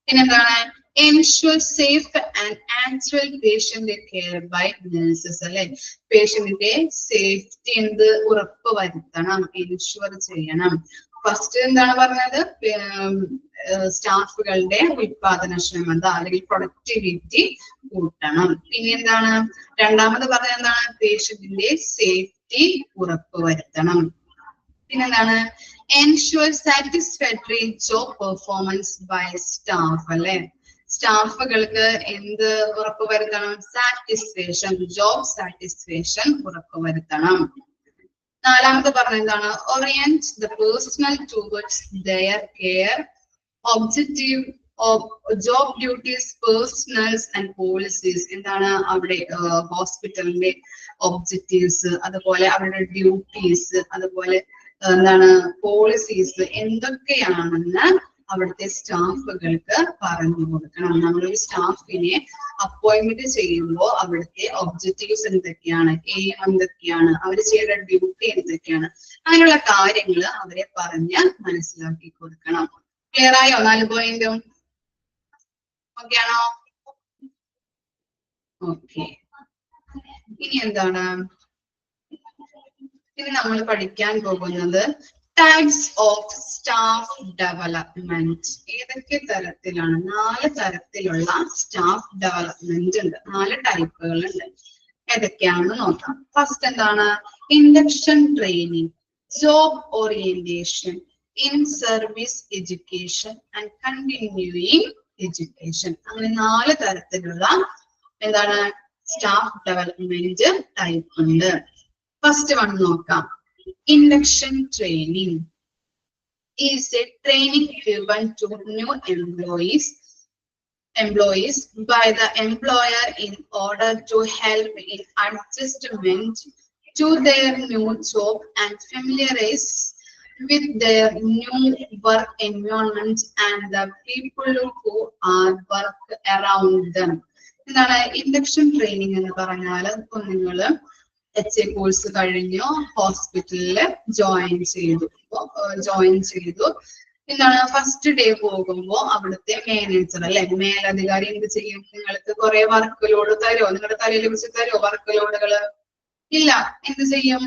പിന്നെന്താണ്? ensure safe and actual patient care by nurses അല്ലെ, പേഷ്യന്റിന്റെ സേഫ്റ്റി എന്ത് ഉറപ്പ് വരുത്തണം, എൻഷുർ ചെയ്യണം. ഫസ്റ്റ് എന്താണ് പറഞ്ഞത്? സ്റ്റാഫുകളുടെ ഉൽപാദനക്ഷമത അല്ലെങ്കിൽ പ്രൊഡക്ടിവിറ്റി കൂട്ടണം. പിന്നെ എന്താണ് രണ്ടാമത് പറഞ്ഞത്? എന്താണ്? പേഷ്യന്റിന്റെ സേഫ്റ്റി ഉറപ്പ് വരുത്തണം. പിന്നെന്താണ്? ensure satisfactory job performance by staff അല്ലെ, സ്റ്റാഫുകൾക്ക് എന്ത് ഉറപ്പ് വരുത്തണം? സാറ്റിസ്ഫാക്ഷൻ, ജോബ് സാറ്റിസ്ഫാക്ഷൻ ഉറപ്പ് വരുത്തണം. നാലാമത് പറഞ്ഞ എന്താണ്? orient the personnel towards their care, objective of job duties, personals and policies. എന്താണ് അവിടെ ഹോസ്പിറ്റലിന്റെ ഒബ്ജക്റ്റീവ്സ്, അതുപോലെ അവരുടെ ഡ്യൂട്ടീസ്, അതുപോലെ എന്താണ് പോളിസീസ് എന്തൊക്കെയാണെന്ന് അവിടുത്തെ സ്റ്റാഫുകൾക്ക് പറഞ്ഞു കൊടുക്കണം. നമ്മളൊരു സ്റ്റാഫിനെ അപ്പോയിന്റ്മെന്റ് ചെയ്യുമ്പോൾ അവിടുത്തെ ഒബ്ജക്റ്റീവ്സ് എന്തൊക്കെയാണ്, എയിം എന്തൊക്കെയാണ്, അവർ ചെയ്യേണ്ട ഡ്യൂട്ടി എന്തൊക്കെയാണ്, അങ്ങനെയുള്ള കാര്യങ്ങൾ അവരെ പറഞ്ഞ് മനസ്സിലാക്കി കൊടുക്കണം. ക്ലിയർ ആയോ 4 പോയിന്റും? ഓക്കെ ആണോ? ഓക്കെ. ഇനി എന്താണ്? ഇനി നമ്മൾ പഠിക്കാൻ പോകുന്നത് ടൈപ്സ് ഓഫ് സ്റ്റാഫ് ഡെവലപ്മെന്റ്. ഏതൊക്കെ തരത്തിലാണ്? 4 തരത്തിലുള്ള സ്റ്റാഫ് ഡെവലപ്മെന്റ് ഉണ്ട്, 4 ടൈപ്പുകളുണ്ട്. ഏതൊക്കെയാണെന്ന് നോക്കാം. ഫസ്റ്റ് എന്താണ്? Induction training, job orientation, in service education and continuing education. അങ്ങനെ 4 തരത്തിലുള്ള എന്താണ് സ്റ്റാഫ് ഡെവലപ്മെന്റ് ടൈപ്പ് ഉണ്ട്. ഫസ്റ്റ് വൺ നോക്കാം. Induction training is a training given to new employees by the employer in order to help in adjustment to their new job and familiarize with their new work environment and the people who are work around them. എന്താണ് induction training എന്ന് പറഞ്ഞാൽ? കുഞ്ഞുങ്ങള് HA course കഴിഞ്ഞു ഹോസ്പിറ്റലില് join ചെയ്തു. എന്താണ് first day പോകുമ്പോ അവിടുത്തെ മാനേജർ അല്ലെ, മേലധികാരി എന്ത് ചെയ്യും? നിങ്ങൾക്ക് കുറെ വർക്ക് ലോഡ് തരുമോ? നിങ്ങളുടെ തലയിൽ വെച്ച് തരുമോ വർക്ക് ലോഡുകള്? ഇല്ല. എന്ത് ചെയ്യും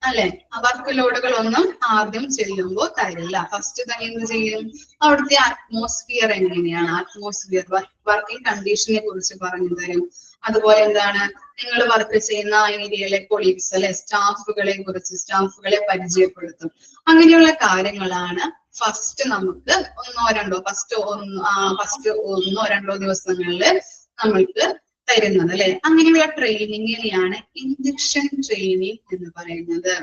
അല്ലെ? ആ വർക്ക് ലോഡുകളൊന്നും ആദ്യം ചെല്ലുമ്പോ തരില്ല. ഫസ്റ്റ് തന്നെ എന്ത് ചെയ്യും? അവിടുത്തെ അറ്റ്മോസ്ഫിയർ എങ്ങനെയാണ്, അറ്റ്മോസ്ഫിയർ വർക്കിംഗ് കണ്ടീഷനെ കുറിച്ച് പറഞ്ഞു തരും. അതുപോലെ എന്താണ് നിങ്ങൾ വർക്ക് ചെയ്യുന്ന ഏരിയയിലെ കൊളീഗ്സ് അല്ലെ, സ്റ്റാഫുകളെ കുറിച്ച്, സ്റ്റാഫുകളെ പരിചയപ്പെടുത്തും. അങ്ങനെയുള്ള കാര്യങ്ങളാണ് ഫസ്റ്റ് നമുക്ക് ഒന്നോ രണ്ടോ ദിവസങ്ങളിൽ നമ്മൾക്ക് തരുന്നത് അല്ലെ. അങ്ങനെയുള്ള ട്രെയിനിങ്ങിനെയാണ് ഇൻഡക്ഷൻ ട്രെയിനിങ് എന്ന് പറയുന്നത്.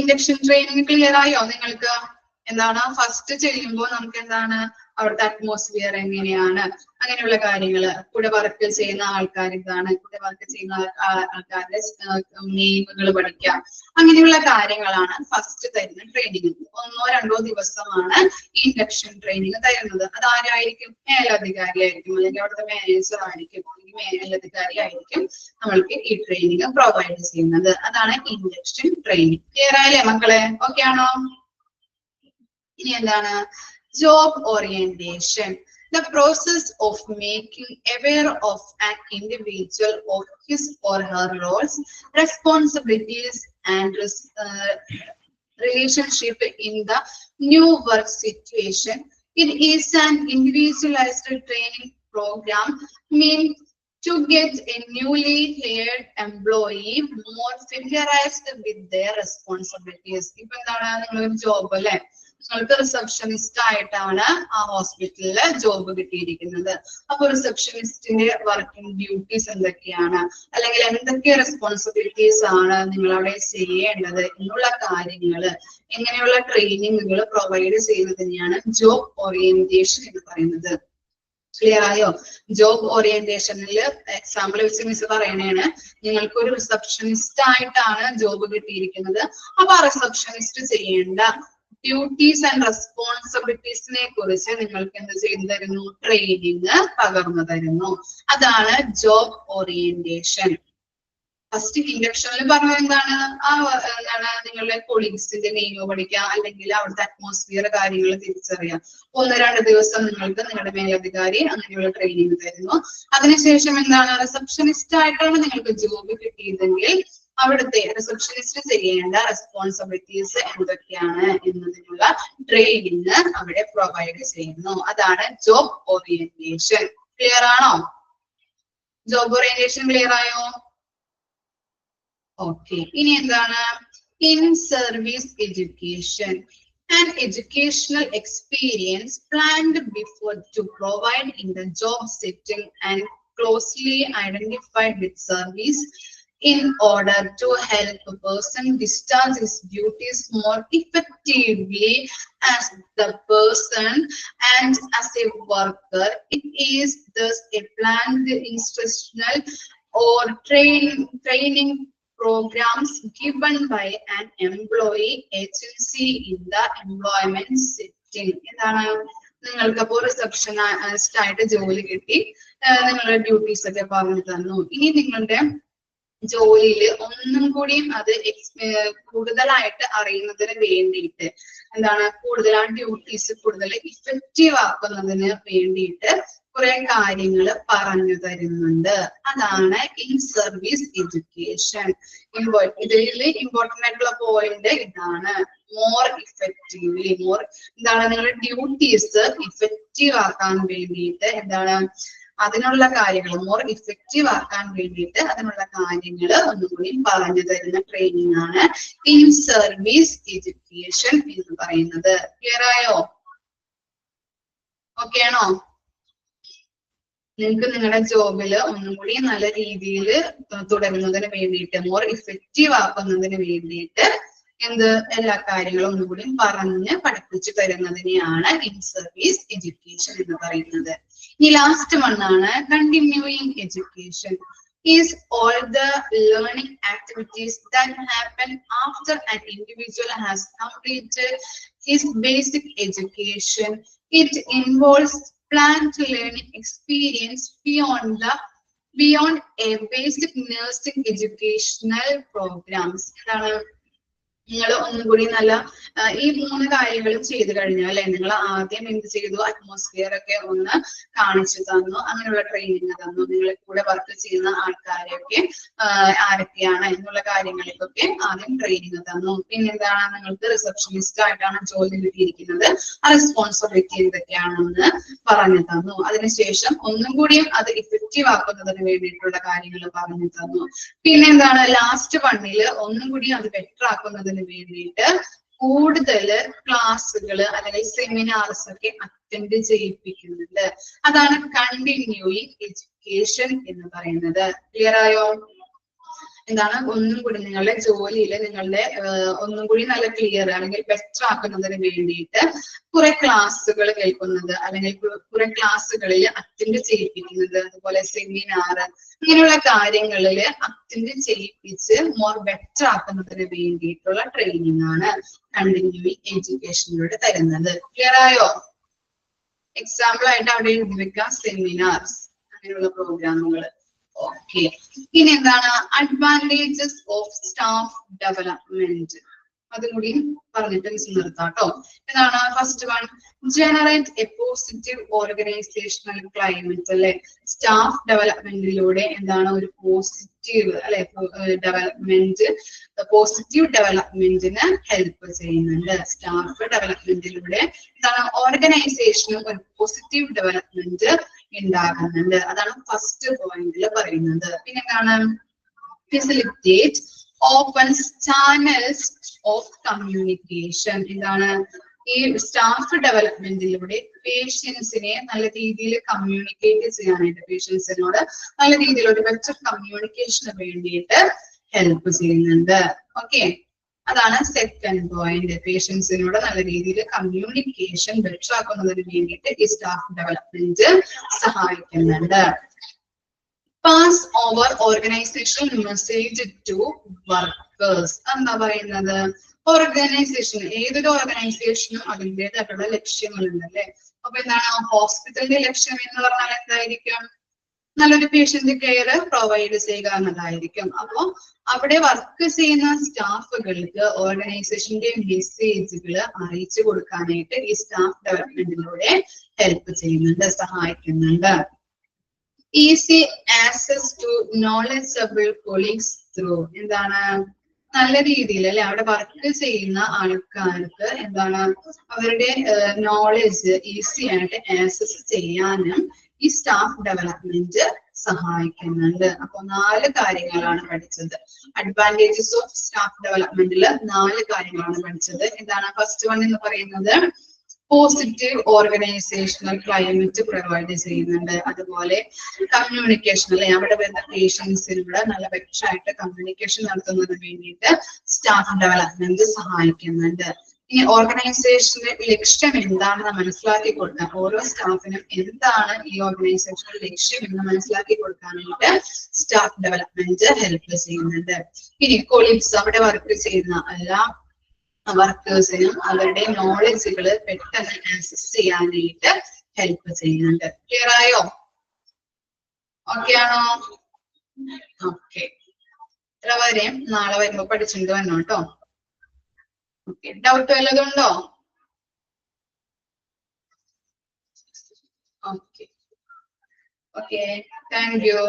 ഇൻഡക്ഷൻ ട്രെയിനിങ് ക്ലിയർ ആയോ നിങ്ങൾക്ക്? എന്താണ് ഫസ്റ്റ് ചെയ്യുമ്പോൾ നമുക്ക് എന്താണ് അവിടുത്തെ അറ്റ്മോസ്ഫിയർ എങ്ങനെയാണ്, അങ്ങനെയുള്ള കാര്യങ്ങള്, കൂടെ വർക്ക് ചെയ്യുന്ന ആൾക്കാർ എന്താണ്, കൂടെ വർക്ക് ചെയ്യുന്ന ആൾക്കാരുടെ നെയിമുകൾ പഠിക്കാം. അങ്ങനെയുള്ള കാര്യങ്ങളാണ് ഫസ്റ്റ് തരുന്ന ട്രെയിനിങ്. 1-2 ദിവസമാണ് ഇൻഡക്ഷൻ ട്രെയിനിങ് തരുന്നത്. അത് ആരായിരിക്കും? മേലധികാരി ആയിരിക്കും, അല്ലെങ്കിൽ അവിടുത്തെ മാനേജർ ആയിരിക്കും, അല്ലെങ്കിൽ മേലധികാരി ആയിരിക്കും നമ്മൾക്ക് ഈ ട്രെയിനിങ് പ്രൊവൈഡ് ചെയ്യുന്നത്. അതാണ് ഇൻഡക്ഷൻ ട്രെയിനിങ്. ക്ലിയർ ആയില്ലേ മക്കളെ? ഓക്കെ ആണോ? ഇനി എന്താണ് job orientation? The process of making aware of an individual of his or her roles, responsibilities and relationship in the new work situation. It is an individualized training program meant to get a newly hired employee more familiarized with their responsibilities. ഇപ്പൊ എന്താണ് നിങ്ങളൊരു job അല്ലെ, നിങ്ങൾക്ക് receptionist ആയിട്ടാണ് ആ ഹോസ്പിറ്റലില് job കിട്ടിയിരിക്കുന്നത്. അപ്പൊ റിസപ്ഷനിസ്റ്റിന്റെ വർക്കിംഗ് ഡ്യൂട്ടീസ് എന്തൊക്കെയാണ്, അല്ലെങ്കിൽ എന്തൊക്കെ റെസ്പോൺസിബിലിറ്റീസ് ആണ് നിങ്ങൾ അവിടെ ചെയ്യേണ്ടത് എന്നുള്ള കാര്യങ്ങള്, എങ്ങനെയുള്ള ട്രെയിനിങ്ങുകൾ പ്രൊവൈഡ് ചെയ്യുന്നതിനെയാണ് ജോബ് ഓറിയന്റേഷൻ എന്ന് പറയുന്നത്. ക്ലിയർ ആയോ? ജോബ് ഓറിയന്റേഷനിൽ എക്സാമ്പിൾ വെച്ച് മിസ് പറയണേണ്, നിങ്ങൾക്ക് ഒരു റിസപ്ഷനിസ്റ്റ് ആയിട്ടാണ് ജോബ് കിട്ടിയിരിക്കുന്നത്. അപ്പൊ ആ റിസപ്ഷനിസ്റ്റ് ചെയ്യേണ്ട ഡ്യൂട്ടീസ് ആൻഡ് റെസ്പോൺസിബിലിറ്റീസിനെ കുറിച്ച് നിങ്ങൾക്ക് എന്ത് ചെയ്തു തരുന്നു? ട്രെയിനിങ് പകർന്നു തരുന്നു. അതാണ് ജോബ് ഓറിയന്റേഷൻ. ഫസ്റ്റ് ഇൻഡക്ഷനിൽ പറഞ്ഞത് എന്താണ്? എന്താണ് നിങ്ങളുടെ കൊളീഗ്സിന്റെ നെയിമോ പഠിക്കാം, അല്ലെങ്കിൽ അവിടുത്തെ അറ്റ്മോസ്ഫിയർ കാര്യങ്ങൾ തിരിച്ചറിയാം. 1-2 ദിവസം നിങ്ങൾക്ക് നിങ്ങളുടെ മേലധികാരി അങ്ങനെയുള്ള ട്രെയിനിങ് തരുന്നു. അതിനുശേഷം എന്താണ്? റിസപ്ഷനിസ്റ്റ് ആയിട്ടാണ് നിങ്ങൾക്ക് ജോബ് കിട്ടിയതെങ്കിൽ അവിടുത്തെ റിസപ്ഷനിസ്റ്റ് ചെയ്യേണ്ട റെസ്പോൺസിബിലിറ്റീസ് എന്തൊക്കെയാണ് എന്നതിനുള്ള ട്രെയിനിങ് അവിടെ പ്രൊവൈഡ് ചെയ്യുന്നു. അതാണ് ജോബ് ഓറിയന്റേഷൻ. ക്ലിയർ ആണോ? ജോബ് ഓറിയന്റേഷൻ ക്ലിയർ ആയോ? ഓക്കെ. ഇനി എന്താണ്? In service education, an educational experience planned before to provide in the job setting and closely identified with service in order to help a person discharge his duties more effectively as the person and as a worker. It is thus a planned instructional or training programs given by an employee agency in the employment setting. എന്താണ്? നിങ്ങൾക്കപ്പോ receptionist ആയിട്ട് ജോലി കിട്ടി, നിങ്ങളുടെ duties ഒക്കെ പറഞ്ഞു തന്നു. ഇനി നിങ്ങളുടെ ജോലിയിൽ ഒന്നും കൂടിയും അത് കൂടുതലായിട്ട് അറിയുന്നതിന് വേണ്ടിയിട്ട് എന്താണ്? കൂടുതൽ ആ ഡ്യൂട്ടീസ് കൂടുതൽ ഇഫക്റ്റീവ് ആക്കുന്നതിന് വേണ്ടിയിട്ട് കുറെ കാര്യങ്ങൾ പറഞ്ഞു തരുന്നുണ്ട്. അതാണ് ഇൻ സർവീസ് എഡ്യൂക്കേഷൻ. ഇതിൽ ഇമ്പോർട്ടന്റ് ആയിട്ടുള്ള പോയിന്റ് ഇതാണ്. മോർ ഇഫക്റ്റീവ്ലി, എന്താണ്? നിങ്ങളുടെ ഡ്യൂട്ടീസ് ഇഫക്റ്റീവ് ആക്കാൻ വേണ്ടിയിട്ട് എന്താണ്? അതിനുള്ള കാര്യങ്ങൾ മോർ ഇഫക്റ്റീവ് ആക്കാൻ വേണ്ടിയിട്ട് അതിനുള്ള കാര്യങ്ങൾ ഒന്നുകൂടി പറഞ്ഞു തരുന്ന ട്രെയിനിങ് ആണ് ഇൻ സർവീസ് എഡ്യൂക്കേഷൻ എന്ന് പറയുന്നത്. ക്ലിയർ ആയോ? ഓക്കെ ആണോ? നിങ്ങൾക്ക് നിങ്ങളുടെ ജോബില് ഒന്നും കൂടി നല്ല രീതിയിൽ തുടരുന്നതിന് വേണ്ടിയിട്ട്, മോർ ഇഫക്റ്റീവ് ആക്കുന്നതിന് വേണ്ടിയിട്ട് എന്ത് എല്ലാ കാര്യങ്ങളും ഒന്നുകൂടി പറഞ്ഞ് പഠിപ്പിച്ചു തരുന്നതിനെയാണ് ഇൻ സർവീസ് എഡ്യൂക്കേഷൻ എന്ന് പറയുന്നത്. ഈ ലാസ്റ്റ് വണ്ണാണ് continuing education. Is all the learning activities that happen after an individual has completed his basic education. It involves planned learning experience beyond a basic nursing educational programs. നിങ്ങൾ ഒന്നും കൂടി നല്ല ഈ 3 കാര്യങ്ങളും ചെയ്തു കഴിഞ്ഞാൽ അല്ലെ, നിങ്ങൾ ആദ്യം എന്ത് ചെയ്തു? അറ്റ്മോസ്ഫിയർ ഒക്കെ ഒന്ന് കാണിച്ചു തന്നു, അങ്ങനെയുള്ള ട്രെയിനിങ് തന്നു. നിങ്ങളെ കൂടെ വർക്ക് ചെയ്യുന്ന ആൾക്കാരെയൊക്കെ ആരൊക്കെയാണ് എന്നുള്ള കാര്യങ്ങൾക്കൊക്കെ ആദ്യം ട്രെയിനിങ് തന്നു. പിന്നെന്താണ്? നിങ്ങൾക്ക് റിസപ്ഷനിസ്റ്റ് ആയിട്ടാണ് ജോലി കിട്ടിയിരിക്കുന്നത്, ആ റെസ്പോൺസിബിലിറ്റി എന്തൊക്കെയാണെന്ന് പറഞ്ഞു തന്നു. അതിനുശേഷം ഒന്നും കൂടിയും അത് ഇഫക്റ്റീവ് ആക്കുന്നതിന് വേണ്ടിയിട്ടുള്ള കാര്യങ്ങൾ പറഞ്ഞു തന്നു. പിന്നെന്താണ്? ലാസ്റ്റ് വണ്ണില് ഒന്നും കൂടി അത് ബെറ്റർ ആക്കുന്നതിന് വേണ്ടിയിട്ട് കൂടുതൽ ക്ലാസ്സുകൾ അല്ലെങ്കിൽ സെമിനാർസ് ഒക്കെ അറ്റൻഡ് ചെയ്യിപ്പിക്കുന്നുണ്ട്. അതാണ് കണ്ടിന്യൂയിങ് എഡ്യൂക്കേഷൻ എന്ന് പറയുന്നത്. ക്ലിയർ ആയോ? എന്താണ്? ഒന്നും കൂടി നിങ്ങളുടെ ജോലിയിൽ നിങ്ങളുടെ ഒന്നും കൂടി നല്ല ക്ലിയർ അല്ലെങ്കിൽ ബെറ്റർ ആക്കുന്നതിന് വേണ്ടിയിട്ട് കുറെ ക്ലാസ്സുകൾ കേൾക്കുന്നത് അല്ലെങ്കിൽ കുറെ ക്ലാസ്സുകളിൽ അറ്റൻഡ് ചെയ്യിപ്പിക്കുന്നത്, അതുപോലെ സെമിനാർ ഇങ്ങനെയുള്ള കാര്യങ്ങളിൽ അറ്റൻഡ് ചെയ്യിപ്പിച്ച് മോർ ബെറ്റർ ആക്കുന്നതിന് വേണ്ടിയിട്ടുള്ള ട്രെയിനിങ് ആണ് കണ്ടിന്യൂയിങ് എഡ്യൂക്കേഷനിലൂടെ തരുന്നത്. ക്ലിയർ ആയോ? എക്സാമ്പിൾ ആയിട്ട് അവിടെ എഴുതി വെക്കാം സെമിനാർസ്, അങ്ങനെയുള്ള പ്രോഗ്രാമുകൾ. ഓക്കെ. ഇനി എന്താണ്? Advantages of staff development. അതും കൂടി പറഞ്ഞിട്ട് നിർത്താട്ടോ. എന്താണ്? First one, generate A positive organisational climate അല്ലെ. സ്റ്റാഫ് ഡെവലപ്മെന്റിലൂടെ എന്താണ്? ഒരു പോസിറ്റീവ് അല്ലെ പോസിറ്റീവ് ഡെവലപ്മെന്റിന് ഹെൽപ്പ് ചെയ്യുന്നുണ്ട്. സ്റ്റാഫ് ഡെവലപ്മെന്റിലൂടെ എന്താണ്? ഓർഗനൈസേഷനും ഒരു പോസിറ്റീവ് ഡെവലപ്മെന്റ് ഉണ്ടാകുന്നുണ്ട്. അതാണ് ഫസ്റ്റ് പോയിന്റിൽ പറയുന്നത്. പിന്നെ എന്താണ്? Facilitate opens channels of communication. എന്താണ്? ഈ സ്റ്റാഫ് ഡെവലപ്മെന്റിലൂടെ പേഷ്യൻസിനെ നല്ല രീതിയിൽ കമ്മ്യൂണിക്കേറ്റ് ചെയ്യാനായിട്ട്, പേഷ്യൻസിനോട് നല്ല രീതിയിൽ ഒരു ബെറ്റർ കമ്മ്യൂണിക്കേഷന് വേണ്ടിയിട്ട് ഹെൽപ്പ് ചെയ്യുന്നുണ്ട്. ഓക്കെ, അതാണ് സെക്കൻഡ് പോയിന്റ്. പേഷ്യൻസിനോട് നല്ല രീതിയിൽ കമ്മ്യൂണിക്കേഷൻ ബെറ്റർ ആക്കുന്നതിന് വേണ്ടിയിട്ട് ഈ സ്റ്റാഫ് ഡെവലപ്മെന്റ് സഹായിക്കുന്നുണ്ട്. Pass over organisational message to workers. എന്താ പറയുന്നത്? ഓർഗനൈസേഷൻ, ഏതൊരു ഓർഗനൈസേഷനും അതിൻ്റെതായിട്ടുള്ള ലക്ഷ്യങ്ങളുണ്ട് അല്ലെ. അപ്പൊ എന്താണ് ഹോസ്പിറ്റലിന്റെ ലക്ഷ്യം എന്ന് പറഞ്ഞാൽ എന്തായിരിക്കും? നല്ലൊരു പേഷ്യന്റ് കെയർ പ്രൊവൈഡ് ചെയ്യുക എന്നതായിരിക്കും. അപ്പോ അവിടെ വർക്ക് ചെയ്യുന്ന സ്റ്റാഫുകൾക്ക് ഓർഗനൈസേഷന്റെ മെസ്സേജുകൾ അറിയിച്ചു കൊടുക്കാനായിട്ട് ഈ സ്റ്റാഫ് ഡെവലപ്മെന്റിലൂടെ ഹെൽപ്പ് ചെയ്യുന്നുണ്ട്, സഹായിക്കുന്നുണ്ട്. Easy access to knowledgeable colleagues through, എന്താണ് നല്ല രീതിയിൽ അല്ലെ അവിടെ വർക്ക് ചെയ്യുന്ന ആൾക്കാർക്ക് എന്താണ് അവരുടെ നോളജ് ഈസി ആയിട്ട് ആക്സസ് ചെയ്യാനും ഈ സ്റ്റാഫ് ഡെവലപ്മെന്റ് സഹായിക്കുന്നുണ്ട്. അപ്പൊ 4 കാര്യങ്ങളാണ് പഠിച്ചത്. അഡ്വാൻറ്റേജസ് ഓഫ് സ്റ്റാഫ് ഡെവലപ്മെന്റിൽ 4 കാര്യങ്ങളാണ് പഠിച്ചത്. എന്താണ് ഫസ്റ്റ് വൺ എന്ന് പറയുന്നത്? പോസിറ്റീവ് ഓർഗനൈസേഷണൽ ക്ലൈമറ്റ് പ്രൊവൈഡ് ചെയ്യുന്നുണ്ട്. അതുപോലെ കമ്മ്യൂണിക്കേഷൻ അല്ലെ അവിടെ വരുന്ന പേഷ്യൻസിനോട് നല്ല വ്യക്തമായിട്ട് കമ്മ്യൂണിക്കേഷൻ നടത്തുന്നതിന് വേണ്ടിയിട്ട് സ്റ്റാഫ് ഡെവലപ്മെന്റ് സഹായിക്കുന്നുണ്ട്. ഈ ഓർഗനൈസേഷന്റെ ലക്ഷ്യം എന്താണെന്ന് മനസ്സിലാക്കി കൊടുക്കാൻ, ഓരോ സ്റ്റാഫിനും എന്താണ് ഈ ഓർഗനൈസേഷന്റെ ലക്ഷ്യം എന്ന് മനസ്സിലാക്കി കൊടുക്കാനായിട്ട് സ്റ്റാഫ് ഡെവലപ്മെന്റ് ഹെൽപ്പ് ചെയ്യുന്നുണ്ട്. ഇനി കൊളീഗ്സ്, അവിടെ വർക്ക് ചെയ്യുന്ന എല്ലാ വർക്കേഴ്സിനും അവരുടെ നോളജുകൾ പെട്ടെന്ന് ആക്സസ് ചെയ്യാനായിട്ട് ഹെൽപ്പ് ചെയ്യുന്നുണ്ട്. ക്ലിയർ ആയോ? ഓക്കെ ആണോ? ഓക്കെ, ഇത്ര വരെയും നാളെ വരുമ്പോ പഠിച്ചിട്ട് വന്നോ കേട്ടോ. ഓക്കെ, ഡൗട്ട് വല്ലതും ഉണ്ടോ? Okay okay, thank you.